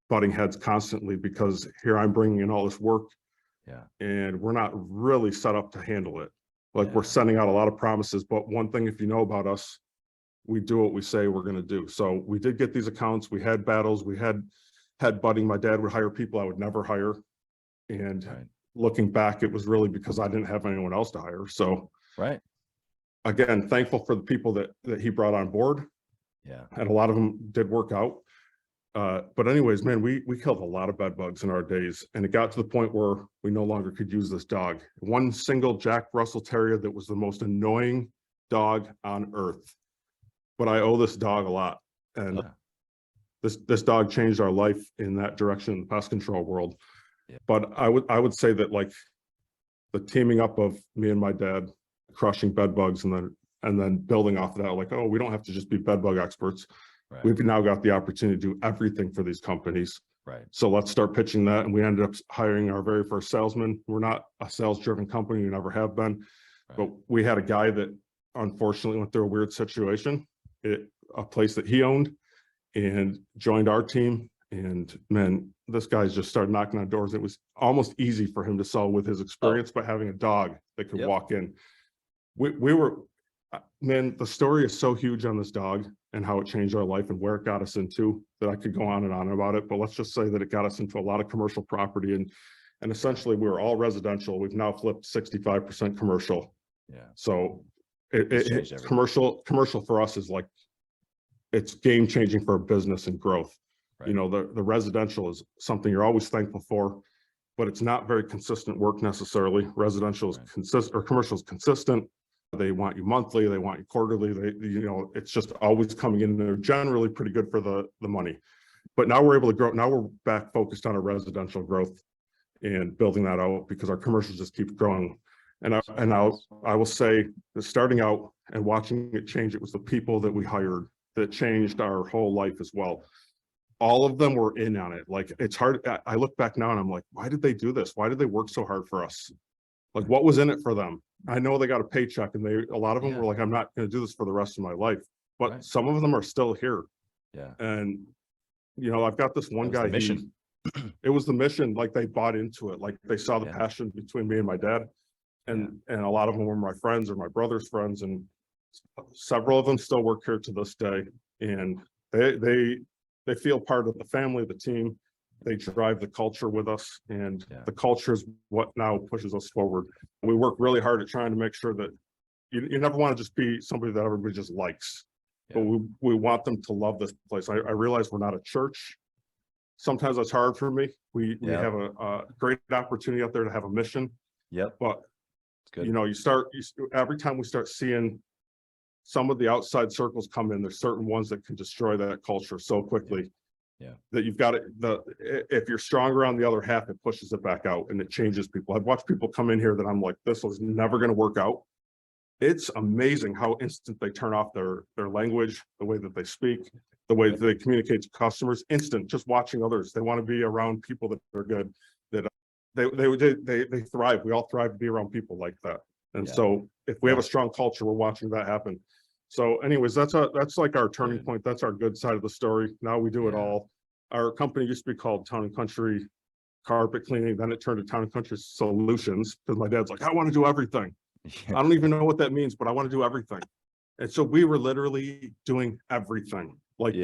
Speaker 2: butting heads constantly, because here I'm bringing in all this work, and we're not really set up to handle it. Like we're sending out a lot of promises, but one thing, if you know about us, we do what we say we're going to do. So we did get these accounts. We had battles. We had budding. My dad would hire people I would never hire. And looking back, it was really because I didn't have anyone else to hire. So again, thankful for the people that he brought on board.
Speaker 3: Yeah.
Speaker 2: And a lot of them did work out. But anyways, man, we killed a lot of bed bugs in our days, and it got to the point where we no longer could use this dog. One single Jack Russell Terrier that was the most annoying dog on earth. But I owe this dog a lot. And this dog changed our life in that direction in the pest control world. Yeah. But I would say that like the teaming up of me and my dad crushing bed bugs, and then building off of that, like, oh, we don't have to just be bed bug experts. We've now got the opportunity to do everything for these companies. So let's start pitching that. And we ended up hiring our very first salesman. We're not a sales driven company. We never have been, but we had a guy that unfortunately went through a weird situation, a place that he owned, and joined our team. And man, this guy's just started knocking on doors. It was almost easy for him to sell with his experience, but having a dog that could walk in. We were, man, the story is so huge on this dog and how it changed our life and where it got us into, that I could go on and on about it. But let's just say that it got us into a lot of commercial property, and essentially we were all residential. We've now flipped 65% commercial. Yeah. So commercial for us is like, it's game changing for our business and growth. You know, the residential is something you're always thankful for, but it's not very consistent work necessarily. Residential is consistent, or commercial is consistent. They want you monthly, they want you quarterly. It's just always coming in. They're generally pretty good for the money. But now we're able to grow. Now we're back focused on our residential growth and building that out, because our commercials just keep growing. And I will say that starting out and watching it change, it was the people that we hired that changed our whole life as well. all of them were in on it. Like, it's hard. I look back now and I'm like, why did they do this? Why did they work so hard for us? Like, what was in it for them? I know they got a paycheck, and a lot of them were like, I'm not going to do this for the rest of my life. But some of them are still here.
Speaker 3: Yeah.
Speaker 2: And, you know, I've got this one guy,
Speaker 3: mission.
Speaker 2: It was the mission. Like, they bought into it. Like, they saw the passion between me and my dad. And a lot of them were my friends or my brother's friends. And several of them still work here to this day. And they feel part of the family, the team. They drive the culture with us, and the culture is what now pushes us forward. We work really hard at trying to make sure that you never want to just be somebody that everybody just likes, but we want them to love this place. I realize we're not a church. Sometimes that's hard for me. We have a great opportunity out there to have a mission. But you know, every time we start seeing some of the outside circles come in, there's certain ones that can destroy that culture so quickly. That you've got it. If you're stronger on the other half, it pushes it back out and it changes people. I've watched people come in here that I'm like, this was never going to work out. It's amazing how instant they turn off their language, the way that they speak, the way that they communicate to customers. Instant, just watching others. They want to be around people that are good. That they thrive. We all thrive to be around people like that. And so, if we have a strong culture, we're watching that happen. So anyways, that's like our turning point. That's our good side of the story. Now we do it all. Our company used to be called Town and Country Carpet Cleaning. Then it turned to Town and Country Solutions, because my dad's like, I want to do everything. I don't even know what that means, but I want to do everything. And so we were literally doing everything. Like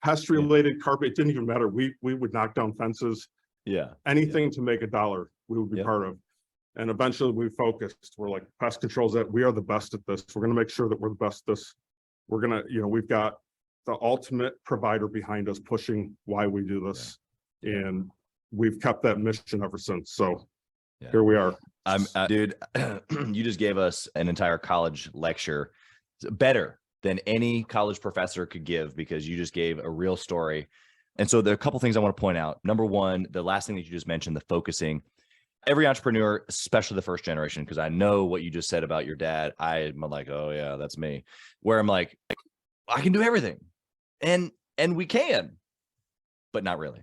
Speaker 2: pest related carpet, it didn't even matter. We would knock down fences. Anything to make $1, we would be part of. And eventually we focused. We're like, pest controls, that we are the best at this. We're going to make sure that we're the best at this. We're going to, you know, we've got the ultimate provider behind us pushing why we do this. And we've kept that mission ever since. So here we are.
Speaker 3: Dude, you just gave us an entire college lecture, better than any college professor could give, because you just gave a real story. And so there are a couple things I want to point out. Number one, the last thing that you just mentioned, the focusing. Every entrepreneur, especially the first generation, because I know what you just said about your dad. I'm like, oh yeah, that's me. Where I'm like, I can do everything, and we can, but not really.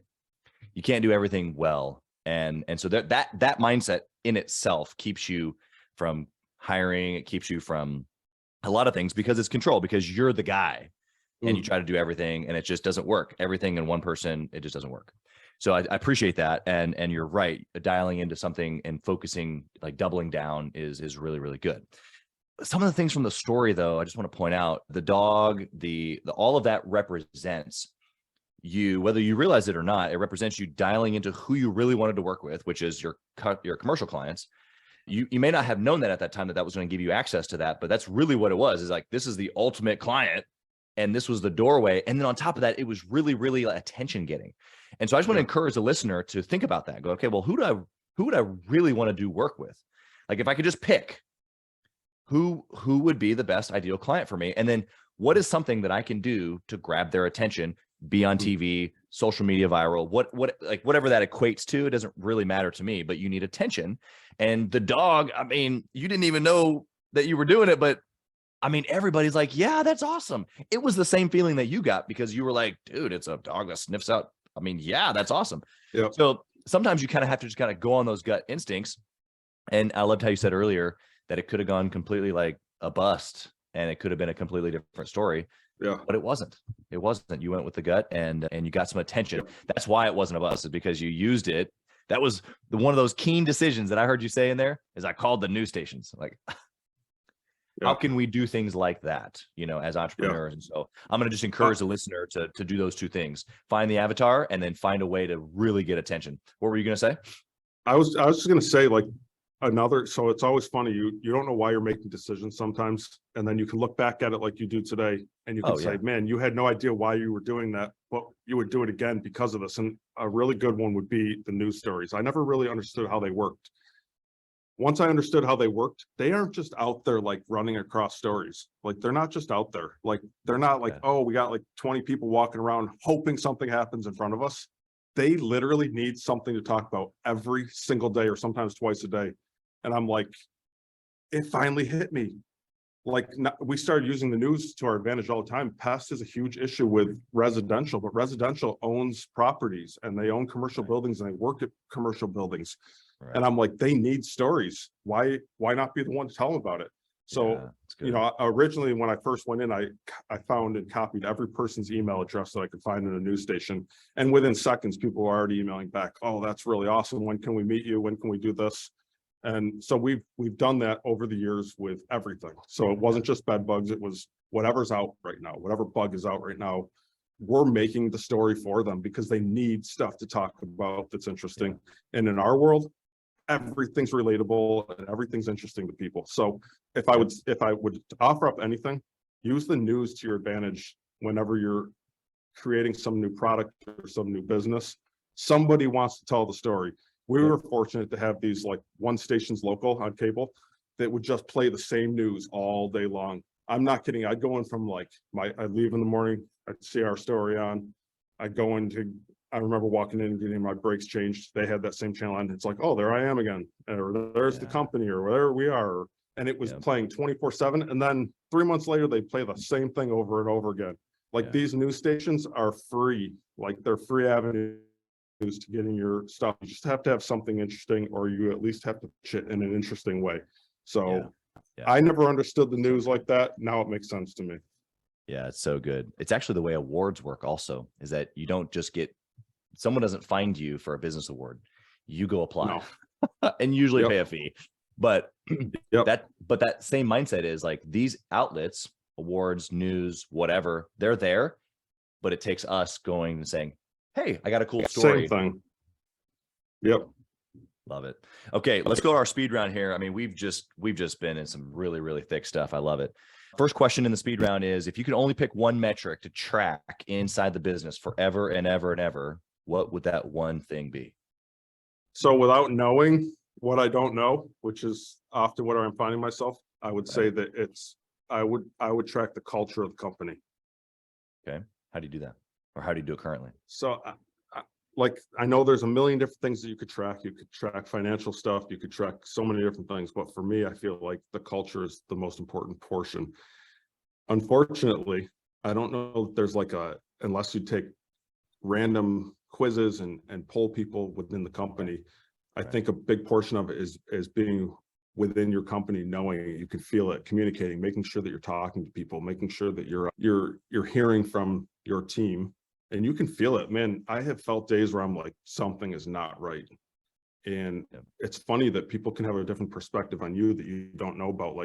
Speaker 3: You can't do everything well, and so that mindset in itself keeps you from hiring. It keeps you from a lot of things, because it's control. Because you're the guy, and you try to do everything, and it just doesn't work. Everything in one person, it just doesn't work. So I appreciate that. And you're right. Dialing into something and focusing, like doubling down is really, really good. Some of the things from the story, though, I just want to point out, the dog, the all of that represents you, whether you realize it or not. It represents you dialing into who you really wanted to work with, which is your commercial clients. You may not have known that at that time that was going to give you access to that, but that's really what it was. Is like, this is the ultimate client, and this was the doorway. And then on top of that, it was really, really attention getting. And so I just want to encourage the listener to think about that. Go, okay, well, who would I really want to do work with? Like, if I could just pick who would be the best ideal client for me, and then what is something that I can do to grab their attention, be on TV, social media viral, what like whatever that equates to, it doesn't really matter to me, but you need attention. And the dog, I mean, you didn't even know that you were doing it, but I mean, everybody's like, yeah, that's awesome. It was the same feeling that you got, because you were like, dude, it's a dog that sniffs out. I mean, yeah, that's awesome. So sometimes you kind of have to just kind of go on those gut instincts. And I loved how you said earlier that it could have gone completely like a bust, and it could have been a completely different story. But it wasn't. It wasn't. You went with the gut, and you got some attention. That's why it wasn't a bust, is because you used it. That was one of those keen decisions that I heard you say in there. Is I called the news stations, like, how can we do things like that, you know, as entrepreneurs? And so I'm going to just encourage the listener to do those two things: find the avatar, and then find a way to really get attention. What were you going to say?
Speaker 2: I was just going to say, like, so it's always funny. You don't know why you're making decisions sometimes. And then you can look back at it like you do today, and you can say, man, you had no idea why you were doing that, but you would do it again because of this. And a really good one would be the news stories. I never really understood how they worked. Once I understood how they worked, they aren't just out there like running across stories. Like, they're not just out there. Like, they're not like, oh, we got like 20 people walking around hoping something happens in front of us. They literally need something to talk about every single day, or sometimes twice a day. And I'm like, it finally hit me. we started using the news to our advantage all the time. Pest is a huge issue with residential, but residential owns properties and they own commercial buildings and they work at commercial buildings.
Speaker 3: Right.
Speaker 2: And I'm like, they need stories. Why not be the one to tell them about it? So, originally when I first went in, I found and copied every person's email address that I could find in a news station. And within seconds, people were already emailing back, oh, that's really awesome. When can we meet you? When can we do this? And so we've done that over the years with everything. So it wasn't just bed bugs. It was whatever's out right now, whatever bug is out right now, we're making the story for them because they need stuff to talk about that's interesting. And in our world, everything's relatable and everything's interesting to people. So if I would offer up anything, use the news to your advantage whenever you're creating some new product or some new business. Somebody wants to tell the story. We were fortunate to have these like one stations local on cable that would just play the same news all day long. I'm not kidding. I'd go in from I'd leave in the morning, I'd see our story on. I'd go into, I remember walking in and getting my brakes changed. They had that same channel and it's like, oh, there I am again. Or there's the company or wherever we are. And it was playing 24/7. And then 3 months later, they play the same thing over and over again. These news stations are free, they're free avenues to getting your stuff. You just have to have something interesting, or you at least have to pitch it in an interesting way. So I never understood the news like that. Now it makes sense to me.
Speaker 3: Yeah, it's so good. It's actually the way awards work also, is that you don't just someone doesn't find you for a business award. You go apply and usually pay a fee. But that same mindset is these outlets, awards, news, whatever, they're there, but it takes us going and saying, hey, I got a cool story.
Speaker 2: Same thing. Yep.
Speaker 3: Love it. Okay, let's go to our speed round here. I mean, we've just been in some really, really thick stuff. I love it. First question in the speed round is, if you could only pick one metric to track inside the business forever and ever and ever, what would that one thing be?
Speaker 2: So without knowing what I don't know, which is often what I'm finding myself, I would say that I would track the culture of the company.
Speaker 3: Okay. How do you do that? Or how do you do it currently?
Speaker 2: So I know there's a million different things that you could track. You could track financial stuff. You could track so many different things. But for me, I feel like the culture is the most important portion. Unfortunately, I don't know if there's unless you take random quizzes and poll people within the company, I think a big portion of it is being within your company, knowing it, you can feel it, communicating, making sure that you're talking to people, making sure that you're hearing from your team. And you can feel it, man. I have felt days where I'm like, something is not right. And it's funny that people can have a different perspective on you that you don't know about.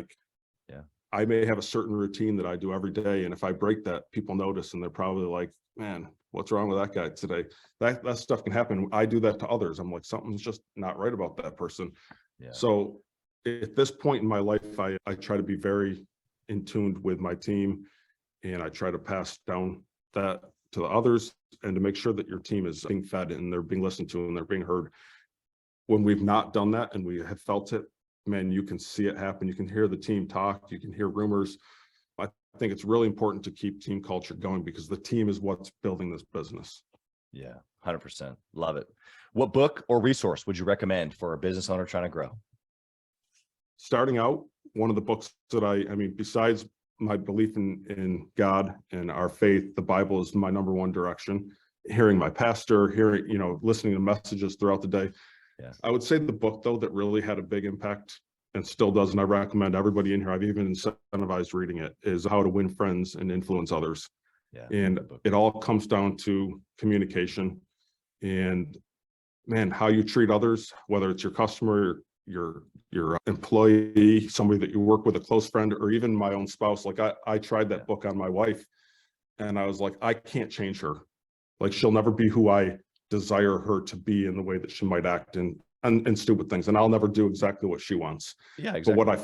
Speaker 2: I may have a certain routine that I do every day. And if I break that, people notice and they're probably like, man, what's wrong with that guy today? That stuff can happen. I do that to others. I'm like, something's just not right about that person. Yeah. So at this point in my life, I try to be very in tune with my team, and I try to pass down that to the others, and to make sure that your team is being fed and they're being listened to and they're being heard. When we've not done that and we have felt it, man, you can see it happen. You can hear the team talk, you can hear rumors. I think it's really important to keep team culture going, because the team is what's building this business.
Speaker 3: Yeah, 100%. Love it. What book or resource would you recommend for a business owner trying to grow?
Speaker 2: Starting out, one of the books that I mean, besides my belief in God and our faith, the Bible is my number one direction. Hearing my pastor, listening to messages throughout the day. Yeah. I would say the book, though, that really had a big impact and still does, and I recommend everybody in here, I've even incentivized reading it, is How to Win Friends and Influence Others. Yeah. And it all comes down to communication and, man, how you treat others, whether it's your customer, your employee, somebody that you work with, a close friend, or even my own spouse. I tried that book on my wife, and I was like, I can't change her. She'll never be who I desire her to be in the way that she might act and stupid things. And I'll never do exactly what she wants. Yeah, exactly. But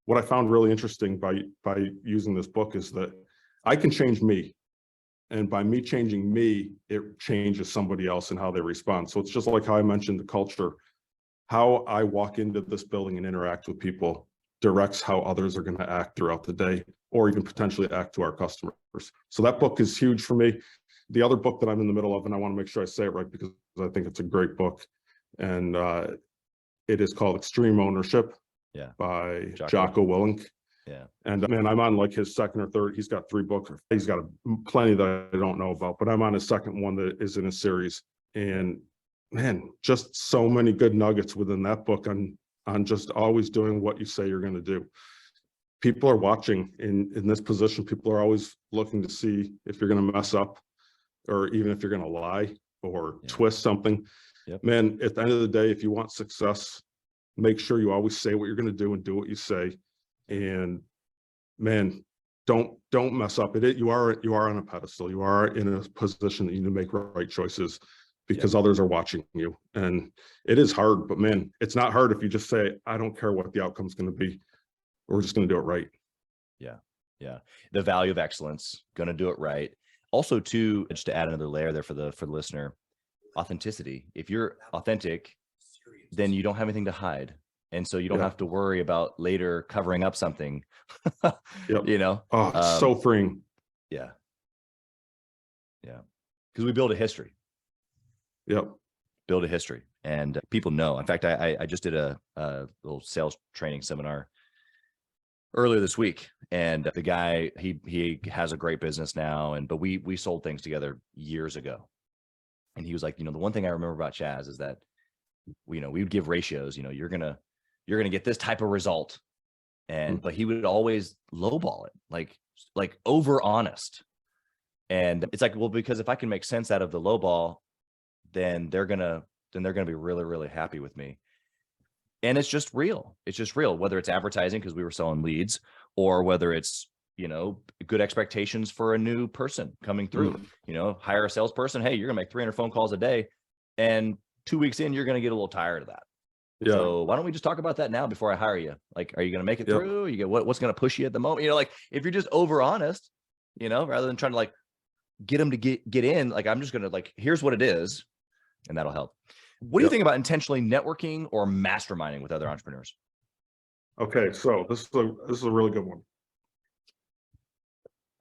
Speaker 2: what I found really interesting by using this book is that I can change me. And by me changing me, it changes somebody else and how they respond. So it's just like how I mentioned the culture. How I walk into this building and interact with people directs how others are going to act throughout the day, or even potentially act to our customers. So that book is huge for me. The other book that I'm in the middle of, and I want to make sure I say it right because I think it's a great book, and it is called Extreme Ownership by Jocko Willink.
Speaker 3: Yeah.
Speaker 2: And man, I'm on like his second or third. He's got 3 books. He's got plenty that I don't know about, but I'm on his second one that is in a series. And man, just so many good nuggets within that book on just always doing what you say you're going to do. People are watching in this position. People are always looking to see if you're going to mess up, or even if you're going to lie or twist something.
Speaker 3: Yep.
Speaker 2: Man, at the end of the day, if you want success, make sure you always say what you're going to do and do what you say. And man, don't mess up. You are on a pedestal. You are in a position that you need to make right choices, because others are watching you. And it is hard, but man, it's not hard if you just say, I don't care what the outcome's going to be. We're just going to do it right.
Speaker 3: Yeah. Yeah. The value of excellence, going to do it right. Also, too, just to add another layer there for the listener, authenticity. If you're authentic, then you don't have anything to hide. And so you don't have to worry about later covering up something, you know?
Speaker 2: Oh, it's so freeing.
Speaker 3: Yeah. Yeah. Because we build a history.
Speaker 2: Yep.
Speaker 3: Build a history. And people know. In fact, I just did a little sales training seminar earlier this week. And the guy, he has a great business now. But we sold things together years ago. And he was like, the one thing I remember about Chaz is that, we would give ratios, you're going to get this type of result. But he would always lowball it, like over honest. And it's like, well, because if I can make sense out of the lowball, then they're going to be really, really happy with me. And it's just real. It's just real, whether it's advertising because we were selling leads, or whether it's, good expectations for a new person coming through, hire a salesperson. Hey, you're gonna make 300 phone calls a day. And 2 weeks in, you're going to get a little tired of that.
Speaker 2: Yeah.
Speaker 3: So why don't we just talk about that now before I hire you? Like, are you going to make it through? You get what's going to push you at the moment? Like if you're just over honest, rather than trying to like get them to get in, like, I'm just going to like, here's what it is. And that'll help. What do you think about intentionally networking or masterminding with other entrepreneurs?
Speaker 2: Okay. So this is a really good one.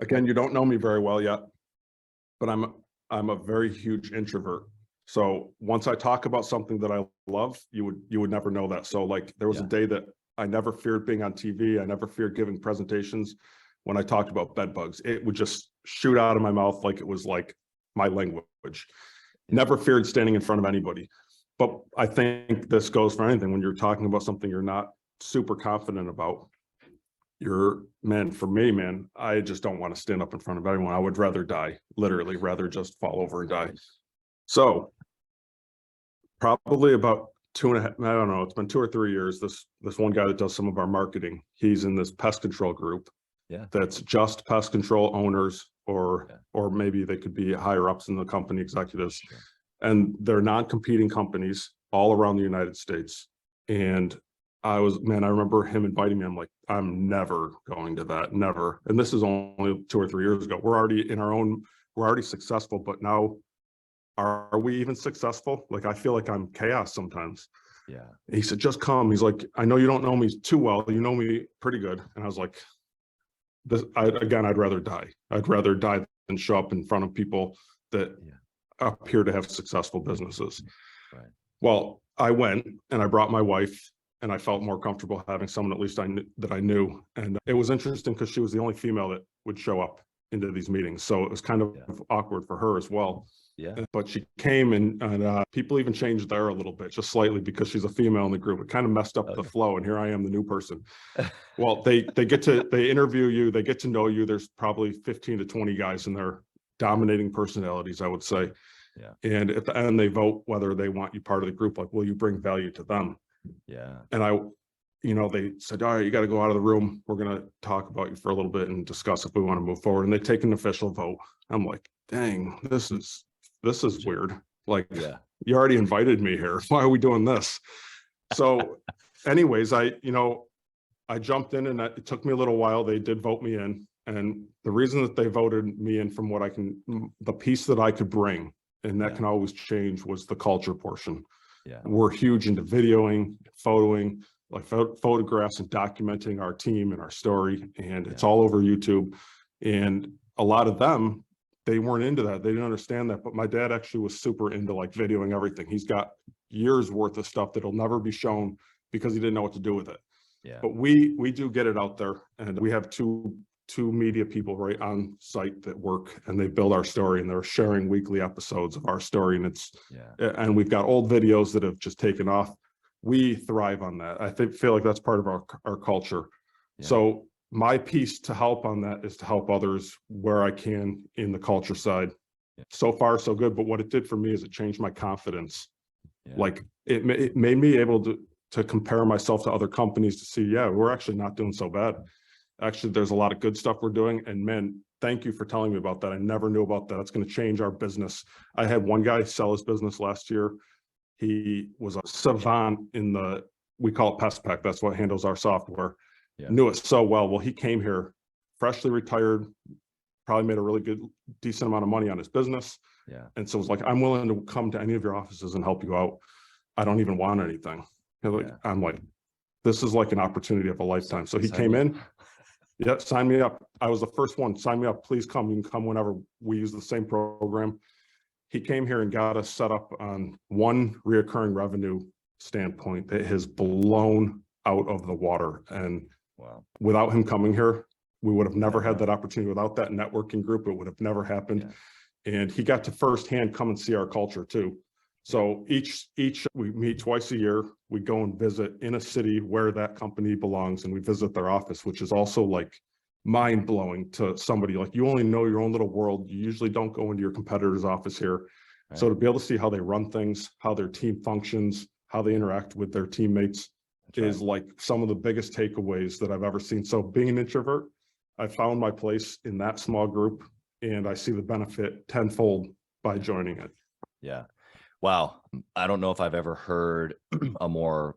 Speaker 2: Again, you don't know me very well yet, but I'm a very huge introvert. So once I talk about something that I love, you would never know that. So like there was a day that I never feared being on TV. I never feared giving presentations. When I talked about bed bugs, it would just shoot out of my mouth like it was like my language. Never feared standing in front of anybody. But I think this goes for anything. When you're talking about something you're not super confident about, for me, I just don't want to stand up in front of anyone. I would rather die, literally rather just fall over and die. So probably about 2.5, I don't know, it's been 2 or 3 years. This one guy that does some of our marketing, he's in this pest control group. Yeah. That's just pest control owners, or maybe they could be higher ups in the company, executives. Sure. And they're non-competing companies all around the United States. And I remember him inviting me. I'm like, I'm never going to that, never. And this is only 2 or 3 years ago. We're already successful, but now are we even successful? Like, I feel like I'm chaos sometimes. Yeah. And he said, just come. He's like, I know you don't know me too well. You know me pretty good. And I was like, I'd rather die. I'd rather die than show up in front of people that appear to have successful businesses. Right. Well, I went and I brought my wife, and I felt more comfortable having someone at least that I knew. And it was interesting because she was the only female that would show up into these meetings. So it was kind of awkward for her as well. Yeah. But she came, and people even changed there a little bit, just slightly, because she's a female in the group. It kind of messed up the flow. And here I am, the new person. Well, they interview you, they get to know you. There's probably 15 to 20 guys in there, dominating personalities, I would say. Yeah. And at the end, they vote whether they want you part of the group. Like, will you bring value to them? Yeah. And they said, all right, you got to go out of the room. We're going to talk about you for a little bit and discuss if we want to move forward. And they take an official vote. I'm like, dang, this is weird. Like, you already invited me here. Why are we doing this? So anyways, I jumped in, and it took me a little while. They did vote me in. And the reason that they voted me in, from the piece that I could bring, and that can always change, was the culture portion. Yeah. We're huge into videoing, photoing, like photographs, and documenting our team and our story. And it's all over YouTube. And a lot of them, they weren't into that. They didn't understand that. But my dad actually was super into like videoing everything. He's got years worth of stuff that'll never be shown because he didn't know what to do with it.
Speaker 3: Yeah.
Speaker 2: But we do get it out there, and we have two media people right on site that work, and they build our story, and they're sharing weekly episodes of our story. And and we've got old videos that have just taken off. We thrive on that. I feel like that's part of our culture.
Speaker 3: Yeah.
Speaker 2: So my piece to help on that is to help others where I can in the culture side.
Speaker 3: Yeah.
Speaker 2: So far, so good. But what it did for me is it changed my confidence.
Speaker 3: Yeah.
Speaker 2: Like it made me able to compare myself to other companies to see, yeah, we're actually not doing so bad. Actually, there's a lot of good stuff we're doing. And man, thank you for telling me about that. I never knew about that. It's going to change our business. I had one guy sell his business last year. He was a savant in we call it Pest. That's what handles our software.
Speaker 3: Yeah.
Speaker 2: Knew it so well. Well, he came here freshly retired, probably made a really decent amount of money on his business.
Speaker 3: Yeah.
Speaker 2: And so it was like, I'm willing to come to any of your offices and help you out. I don't even want anything. I'm like, this is like an opportunity of a lifetime. So he came in. Yeah, sign me up. I was the first one. Sign me up. Please come. You can come whenever. We use the same program. He came here and got us set up on one reoccurring revenue standpoint that has blown out of the water. And
Speaker 3: wow,
Speaker 2: without him coming here, we would have never had that opportunity. Without that networking group, it would have never happened. Yeah. And he got to firsthand come and see our culture too. So each we meet twice a year. We go and visit in a city where that company belongs, and we visit their office, which is also like mind blowing to somebody. Like, you only know your own little world. You usually don't go into your competitor's office here. Right. So to be able to see how they run things, how their team functions, how they interact with their teammates is like some of the biggest takeaways that I've ever seen. So being an introvert, I found my place in that small group, and I see the benefit tenfold by joining it.
Speaker 3: Yeah. Wow. I don't know if I've ever heard a more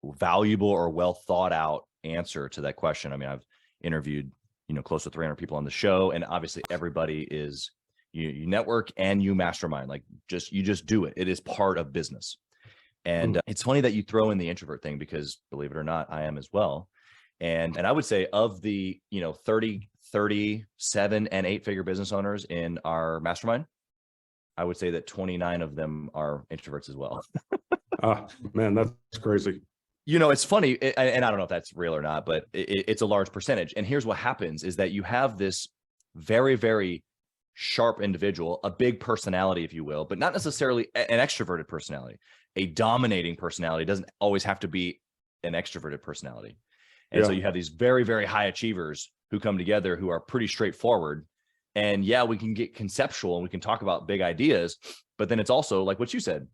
Speaker 3: valuable or well thought out answer to that question. I mean, I've interviewed, close to 300 people on the show, and obviously everybody is, you network and you mastermind, like you just do it. It is part of business. And it's funny that you throw in the introvert thing, because believe it or not, I am as well. And I would say of the, 30, 37 and 8-figure business owners in our mastermind, I would say that 29 of them are introverts as well.
Speaker 2: Man, that's crazy.
Speaker 3: It's funny, and I don't know if that's real or not, but it's a large percentage. And here's what happens is that you have this very, very sharp individual, a big personality, if you will, but not necessarily an extroverted personality. A dominating personality doesn't always have to be an extroverted personality. And so you have these very, very high achievers who come together who are pretty straightforward. And yeah, we can get conceptual and we can talk about big ideas, but then it's also like what you said,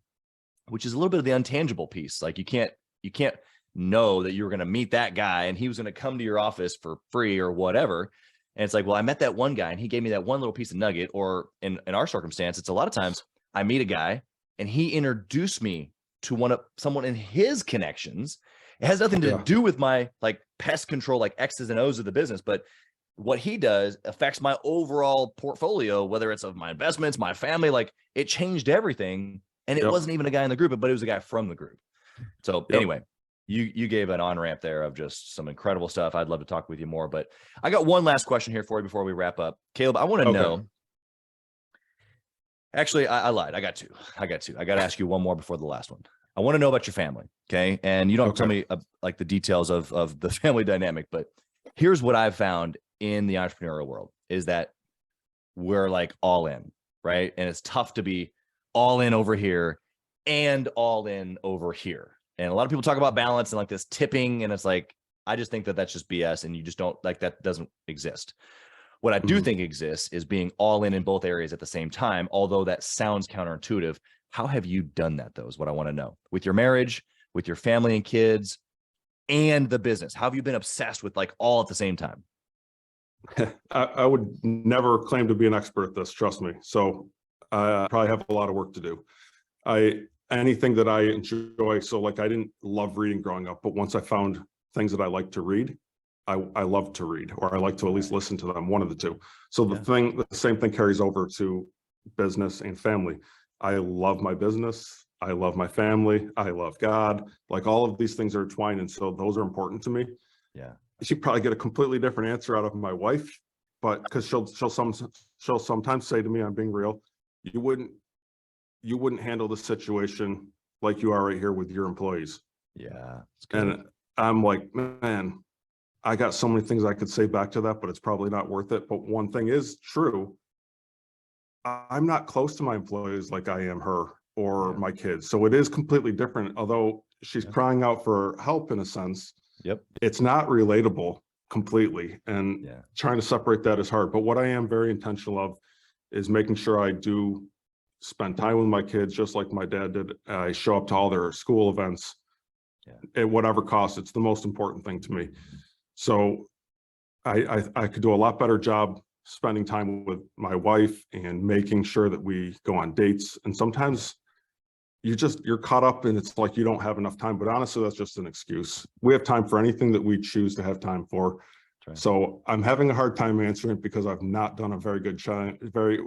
Speaker 3: which is a little bit of the intangible piece. Like you can't know that you were going to meet that guy and he was going to come to your office for free or whatever. And it's like, well, I met that one guy and he gave me that one little piece of nugget. Or in our circumstance, it's a lot of times I meet a guy and he introduced me to someone in his connections. It has nothing to do with my like pest control, like X's and O's of the business, but what he does affects my overall portfolio, whether it's of my investments, my family, like it changed everything. And it wasn't even a guy in the group, but it was a guy from the group. So anyway, you gave an on-ramp there of just some incredible stuff. I'd love to talk with you more, but I got one last question here for you before we wrap up. Caleb, I want to know, actually, I lied. I got to ask you one more before the last one. I want to know about your family. Okay. And you don't have to tell me like the details of the family dynamic, but here's what I've found in the entrepreneurial world is that we're like all in, right? And it's tough to be all in over here and all in over here. And a lot of people talk about balance and like this tipping. And it's like, I just think that that's just BS. And you just don't like, that doesn't exist. What I do think exists is being all in both areas at the same time. Although that sounds counterintuitive. How have you done that though, is what I want to know. With your marriage, with your family and kids, and the business. How have you been obsessed with like all at the same time?
Speaker 2: I would never claim to be an expert at this, trust me. So I probably have a lot of work to do. Anything that I enjoy. So like, I didn't love reading growing up, but once I found things that I like to read, I love to read, or I like to at least listen to them, one of the two. So the same thing carries over to business and family. I love my business. I love my family. I love God. Like all of these things are entwined. And so those are important to me.
Speaker 3: Yeah.
Speaker 2: She'd probably get a completely different answer out of my wife, but because she'll sometimes say to me, I'm being real, you wouldn't handle the situation like you are right here with your employees.
Speaker 3: Yeah.
Speaker 2: And I'm like, man, I got so many things I could say back to that, but it's probably not worth it. But one thing is true. I'm not close to my employees like I am her or
Speaker 3: Yeah.
Speaker 2: my kids. So it is completely different. Although she's
Speaker 3: Yeah.
Speaker 2: crying out for help in a sense,
Speaker 3: Yep.
Speaker 2: it's not relatable completely. And
Speaker 3: Yeah.
Speaker 2: trying to separate that is hard. But what I am very intentional of is making sure I do spend time with my kids, just like my dad did. I show up to all their school events at whatever cost. It's the most important thing to me. So I could do a lot better job spending time with my wife and making sure that we go on dates. And sometimes you're caught up and it's like you don't have enough time, but honestly, that's just an excuse. We have time for anything that we choose to have time for.
Speaker 3: Right.
Speaker 2: So I'm having a hard time answering it because I've not done a very good job.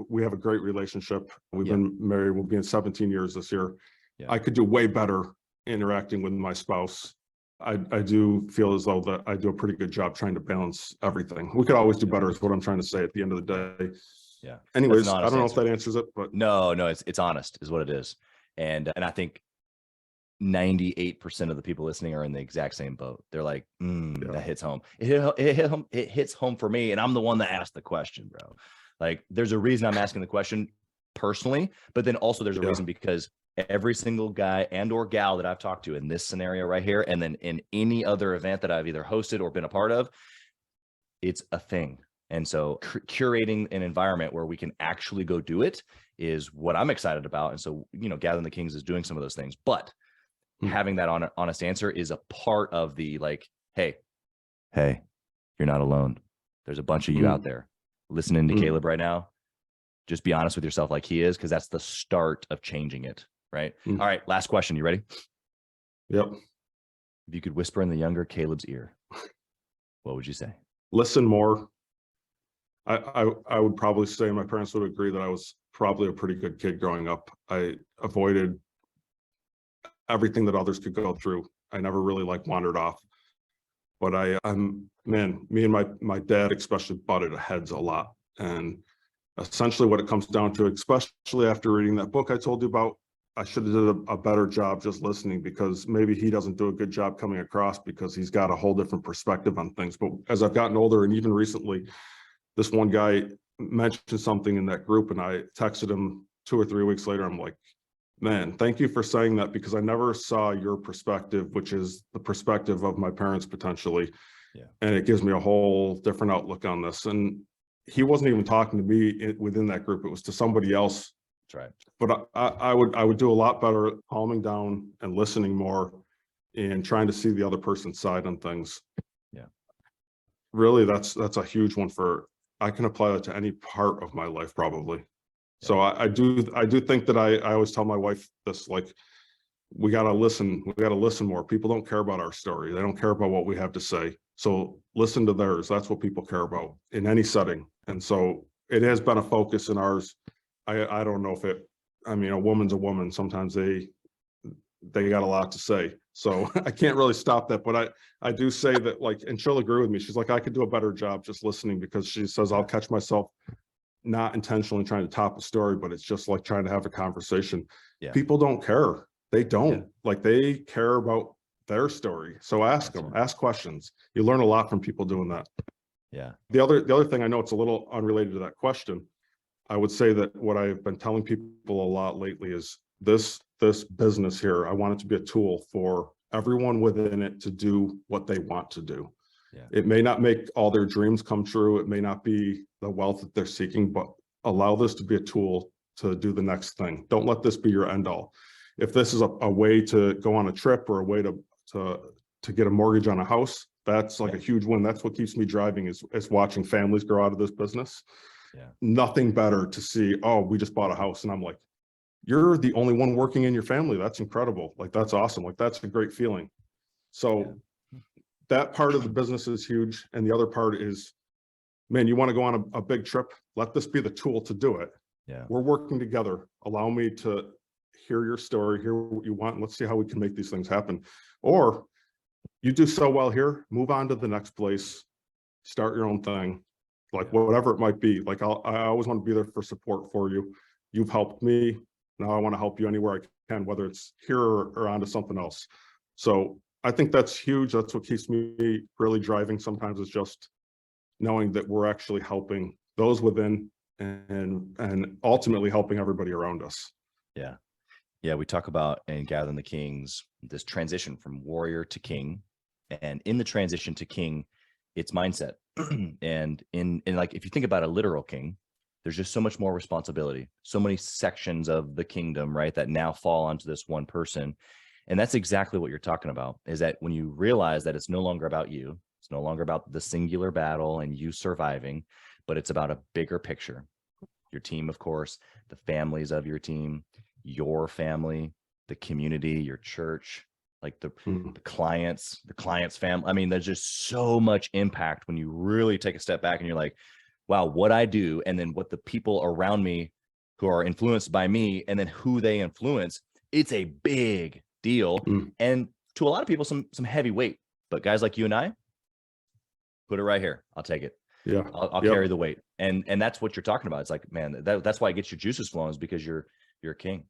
Speaker 2: We have a great relationship. We've been married, we'll be in 17 years this year.
Speaker 3: Yeah.
Speaker 2: I could do way better interacting with my spouse. I do feel as though that I do a pretty good job trying to balance everything. We could always do better is what I'm trying to say at the end of the day.
Speaker 3: Yeah.
Speaker 2: Anyways, I don't know if that answers it, but
Speaker 3: no, it's honest is what it is. And I think 98% of the people listening are in the exact same boat. They're like, that hits home. It hits home for me. And I'm the one that asked the question, bro. Like there's a reason I'm asking the question personally, but then also there's a reason because every single guy and or gal that I've talked to in this scenario right here, and then in any other event that I've either hosted or been a part of, it's a thing. And so curating an environment where we can actually go do it is what I'm excited about. And so, Gathering the Kings is doing some of those things, but having that honest answer is a part of the like, hey, you're not alone. There's a bunch of you out there listening to Caleb right now. Just be honest with yourself like he is, because that's the start of changing it. Right. All right. Last question. You ready?
Speaker 2: Yep.
Speaker 3: If you could whisper in the younger Caleb's ear, what would you say?
Speaker 2: Listen more. I would probably say, my parents would agree, that I was probably a pretty good kid growing up. I avoided everything that others could go through. I never really wandered off. But me and my dad especially butted heads a lot. And essentially what it comes down to, especially after reading that book I told you about, I should have did a better job just listening, because maybe he doesn't do a good job coming across because he's got a whole different perspective on things. But as I've gotten older, and even recently, this one guy mentioned something in that group and I texted him 2 or 3 weeks later. I'm like, man, thank you for saying that, because I never saw your perspective, which is the perspective of my parents potentially. Yeah. And it gives me a whole different outlook on this. And he wasn't even talking to me within that group. It was to somebody else.
Speaker 3: That's right.
Speaker 2: But I would do a lot better calming down and listening more and trying to see the other person's side on things.
Speaker 3: Yeah.
Speaker 2: Really, that's a huge one. I can apply that to any part of my life probably. Yeah. So I do think that I always tell my wife this, like, we got to listen more. People don't care about our story. They don't care about what we have to say. So listen to theirs. That's what people care about in any setting. And so it has been a focus in ours. I don't know if a woman's a woman. Sometimes they got a lot to say. So I can't really stop that. But I do say that, like, and she'll agree with me. She's like, I could do a better job just listening, because she says I'll catch myself not intentionally trying to top a story, but it's just like trying to have a conversation. Yeah. People don't care. They don't. Like, they care about their story. So ask them, ask questions. You learn a lot from people doing that. Yeah. The other thing, I know it's a little unrelated to that question, I would say that what I've been telling people a lot lately is this business here, I want it to be a tool for everyone within it to do what they want to do. Yeah. It may not make all their dreams come true. It may not be the wealth that they're seeking, but allow this to be a tool to do the next thing. Don't let this be your end all. If this is a way to go on a trip, or a way to get a mortgage on a house, that's like a huge win. That's what keeps me driving, is watching families grow out of this business. Yeah. Nothing better to see, oh, we just bought a house. And I'm like, you're the only one working in your family. That's incredible. Like, that's awesome. Like, that's a great feeling. So that part of the business is huge. And the other part is, man, you want to go on a big trip? Let this be the tool to do it. Yeah. We're working together. Allow me to hear your story, hear what you want, and let's see how we can make these things happen. Or you do so well here, move on to the next place, start your own thing, like whatever it might be. Like, I always want to be there for support for you. You've helped me. Now I want to help you anywhere I can, whether it's here or onto something else. So I think that's huge. That's what keeps me really driving sometimes, is just knowing that we're actually helping those within and ultimately helping everybody around us.
Speaker 3: Yeah. Yeah. We talk about in Gathering the Kings, this transition from warrior to king. And in the transition to king, it's mindset. And in like, if you think about a literal king, there's just so much more responsibility, so many sections of the kingdom, right, that now fall onto this one person. And that's exactly what you're talking about, is that when you realize that it's no longer about you, it's no longer about the singular battle and you surviving, but it's about a bigger picture. Your team, of course, the families of your team, your family, the community, your church, like the clients, family. I mean, there's just so much impact when you really take a step back and you're like, wow, what I do, and then what the people around me who are influenced by me, and then who they influence, it's a big deal. And to a lot of people, some heavy weight. But guys like you and I, put it right here. I'll take it.
Speaker 2: Yeah,
Speaker 3: I'll carry the weight. And that's what you're talking about. It's like, man, that's why it gets your juices flowing, is because you're a king.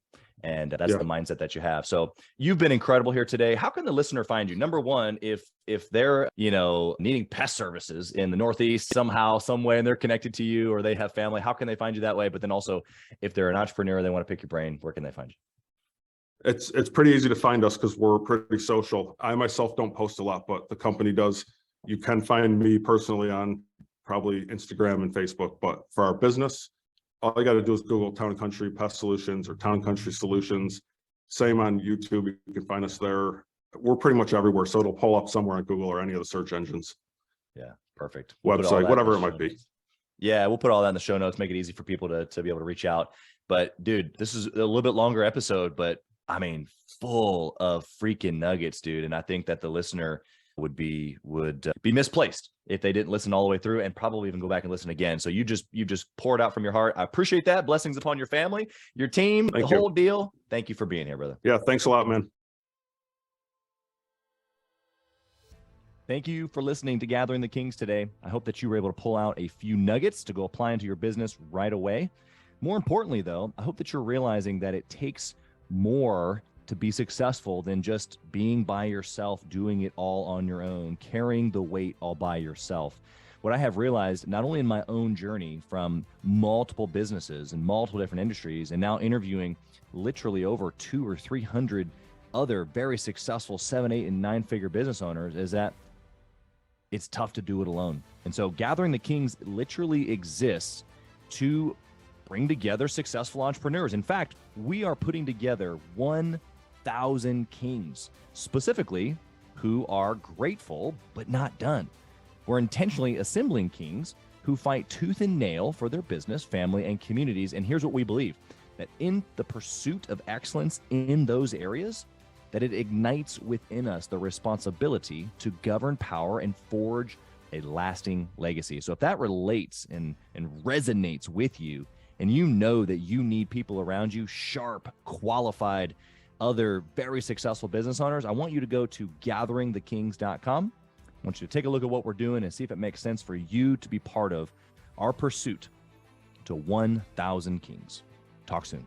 Speaker 3: And that's the mindset that you have. So you've been incredible here today. How can the listener find you? Number one, if they're, needing pest services in the Northeast somehow, some way, and they're connected to you, or they have family, how can they find you that way? But then also, if they're an entrepreneur, they want to pick your brain, where can they find you?
Speaker 2: It's pretty easy to find us because we're pretty social. I myself don't post a lot, but the company does. You can find me personally on probably Instagram and Facebook, but for our business, all you got to do is Google Town & Country Pest Solutions or Town & Country Solutions. Same on YouTube. You can find us there. We're pretty much everywhere. So it'll pull up somewhere on Google or any of the search engines.
Speaker 3: Yeah, perfect.
Speaker 2: Website, whatever it might be.
Speaker 3: Yeah, we'll put all that in the show notes, make it easy for people to be able to reach out. But dude, this is a little bit longer episode, but I mean, full of freaking nuggets, dude. And I think that the listener would be misplaced if they didn't listen all the way through, and probably even go back and listen again. So you just pour it out from your heart. I appreciate that. Blessings upon your family, your team, the whole deal. Thank you for being here, brother.
Speaker 2: Yeah, thanks a lot, man.
Speaker 3: Thank you for listening to Gathering the Kings today. I hope that you were able to pull out a few nuggets to go apply into your business right away. More importantly, though, I hope that you're realizing that it takes more to be successful than just being by yourself, doing it all on your own, carrying the weight all by yourself. What I have realized, not only in my own journey from multiple businesses and multiple different industries, and now interviewing literally over 200 or 300 other very successful 7, 8, and 9-figure business owners, is that it's tough to do it alone. And so Gathering the Kings literally exists to bring together successful entrepreneurs. In fact, we are putting together 1,000 kings, specifically, who are grateful but not done. We're intentionally assembling kings who fight tooth and nail for their business, family, and communities. And here's what we believe, that in the pursuit of excellence in those areas, that it ignites within us the responsibility to govern power and forge a lasting legacy. So if that relates and resonates with you, and you know that you need people around you, sharp, qualified, other very successful business owners, I want you to go to gatheringthekings.com. I want you to take a look at what we're doing and see if it makes sense for you to be part of our pursuit to 1,000 kings. Talk soon.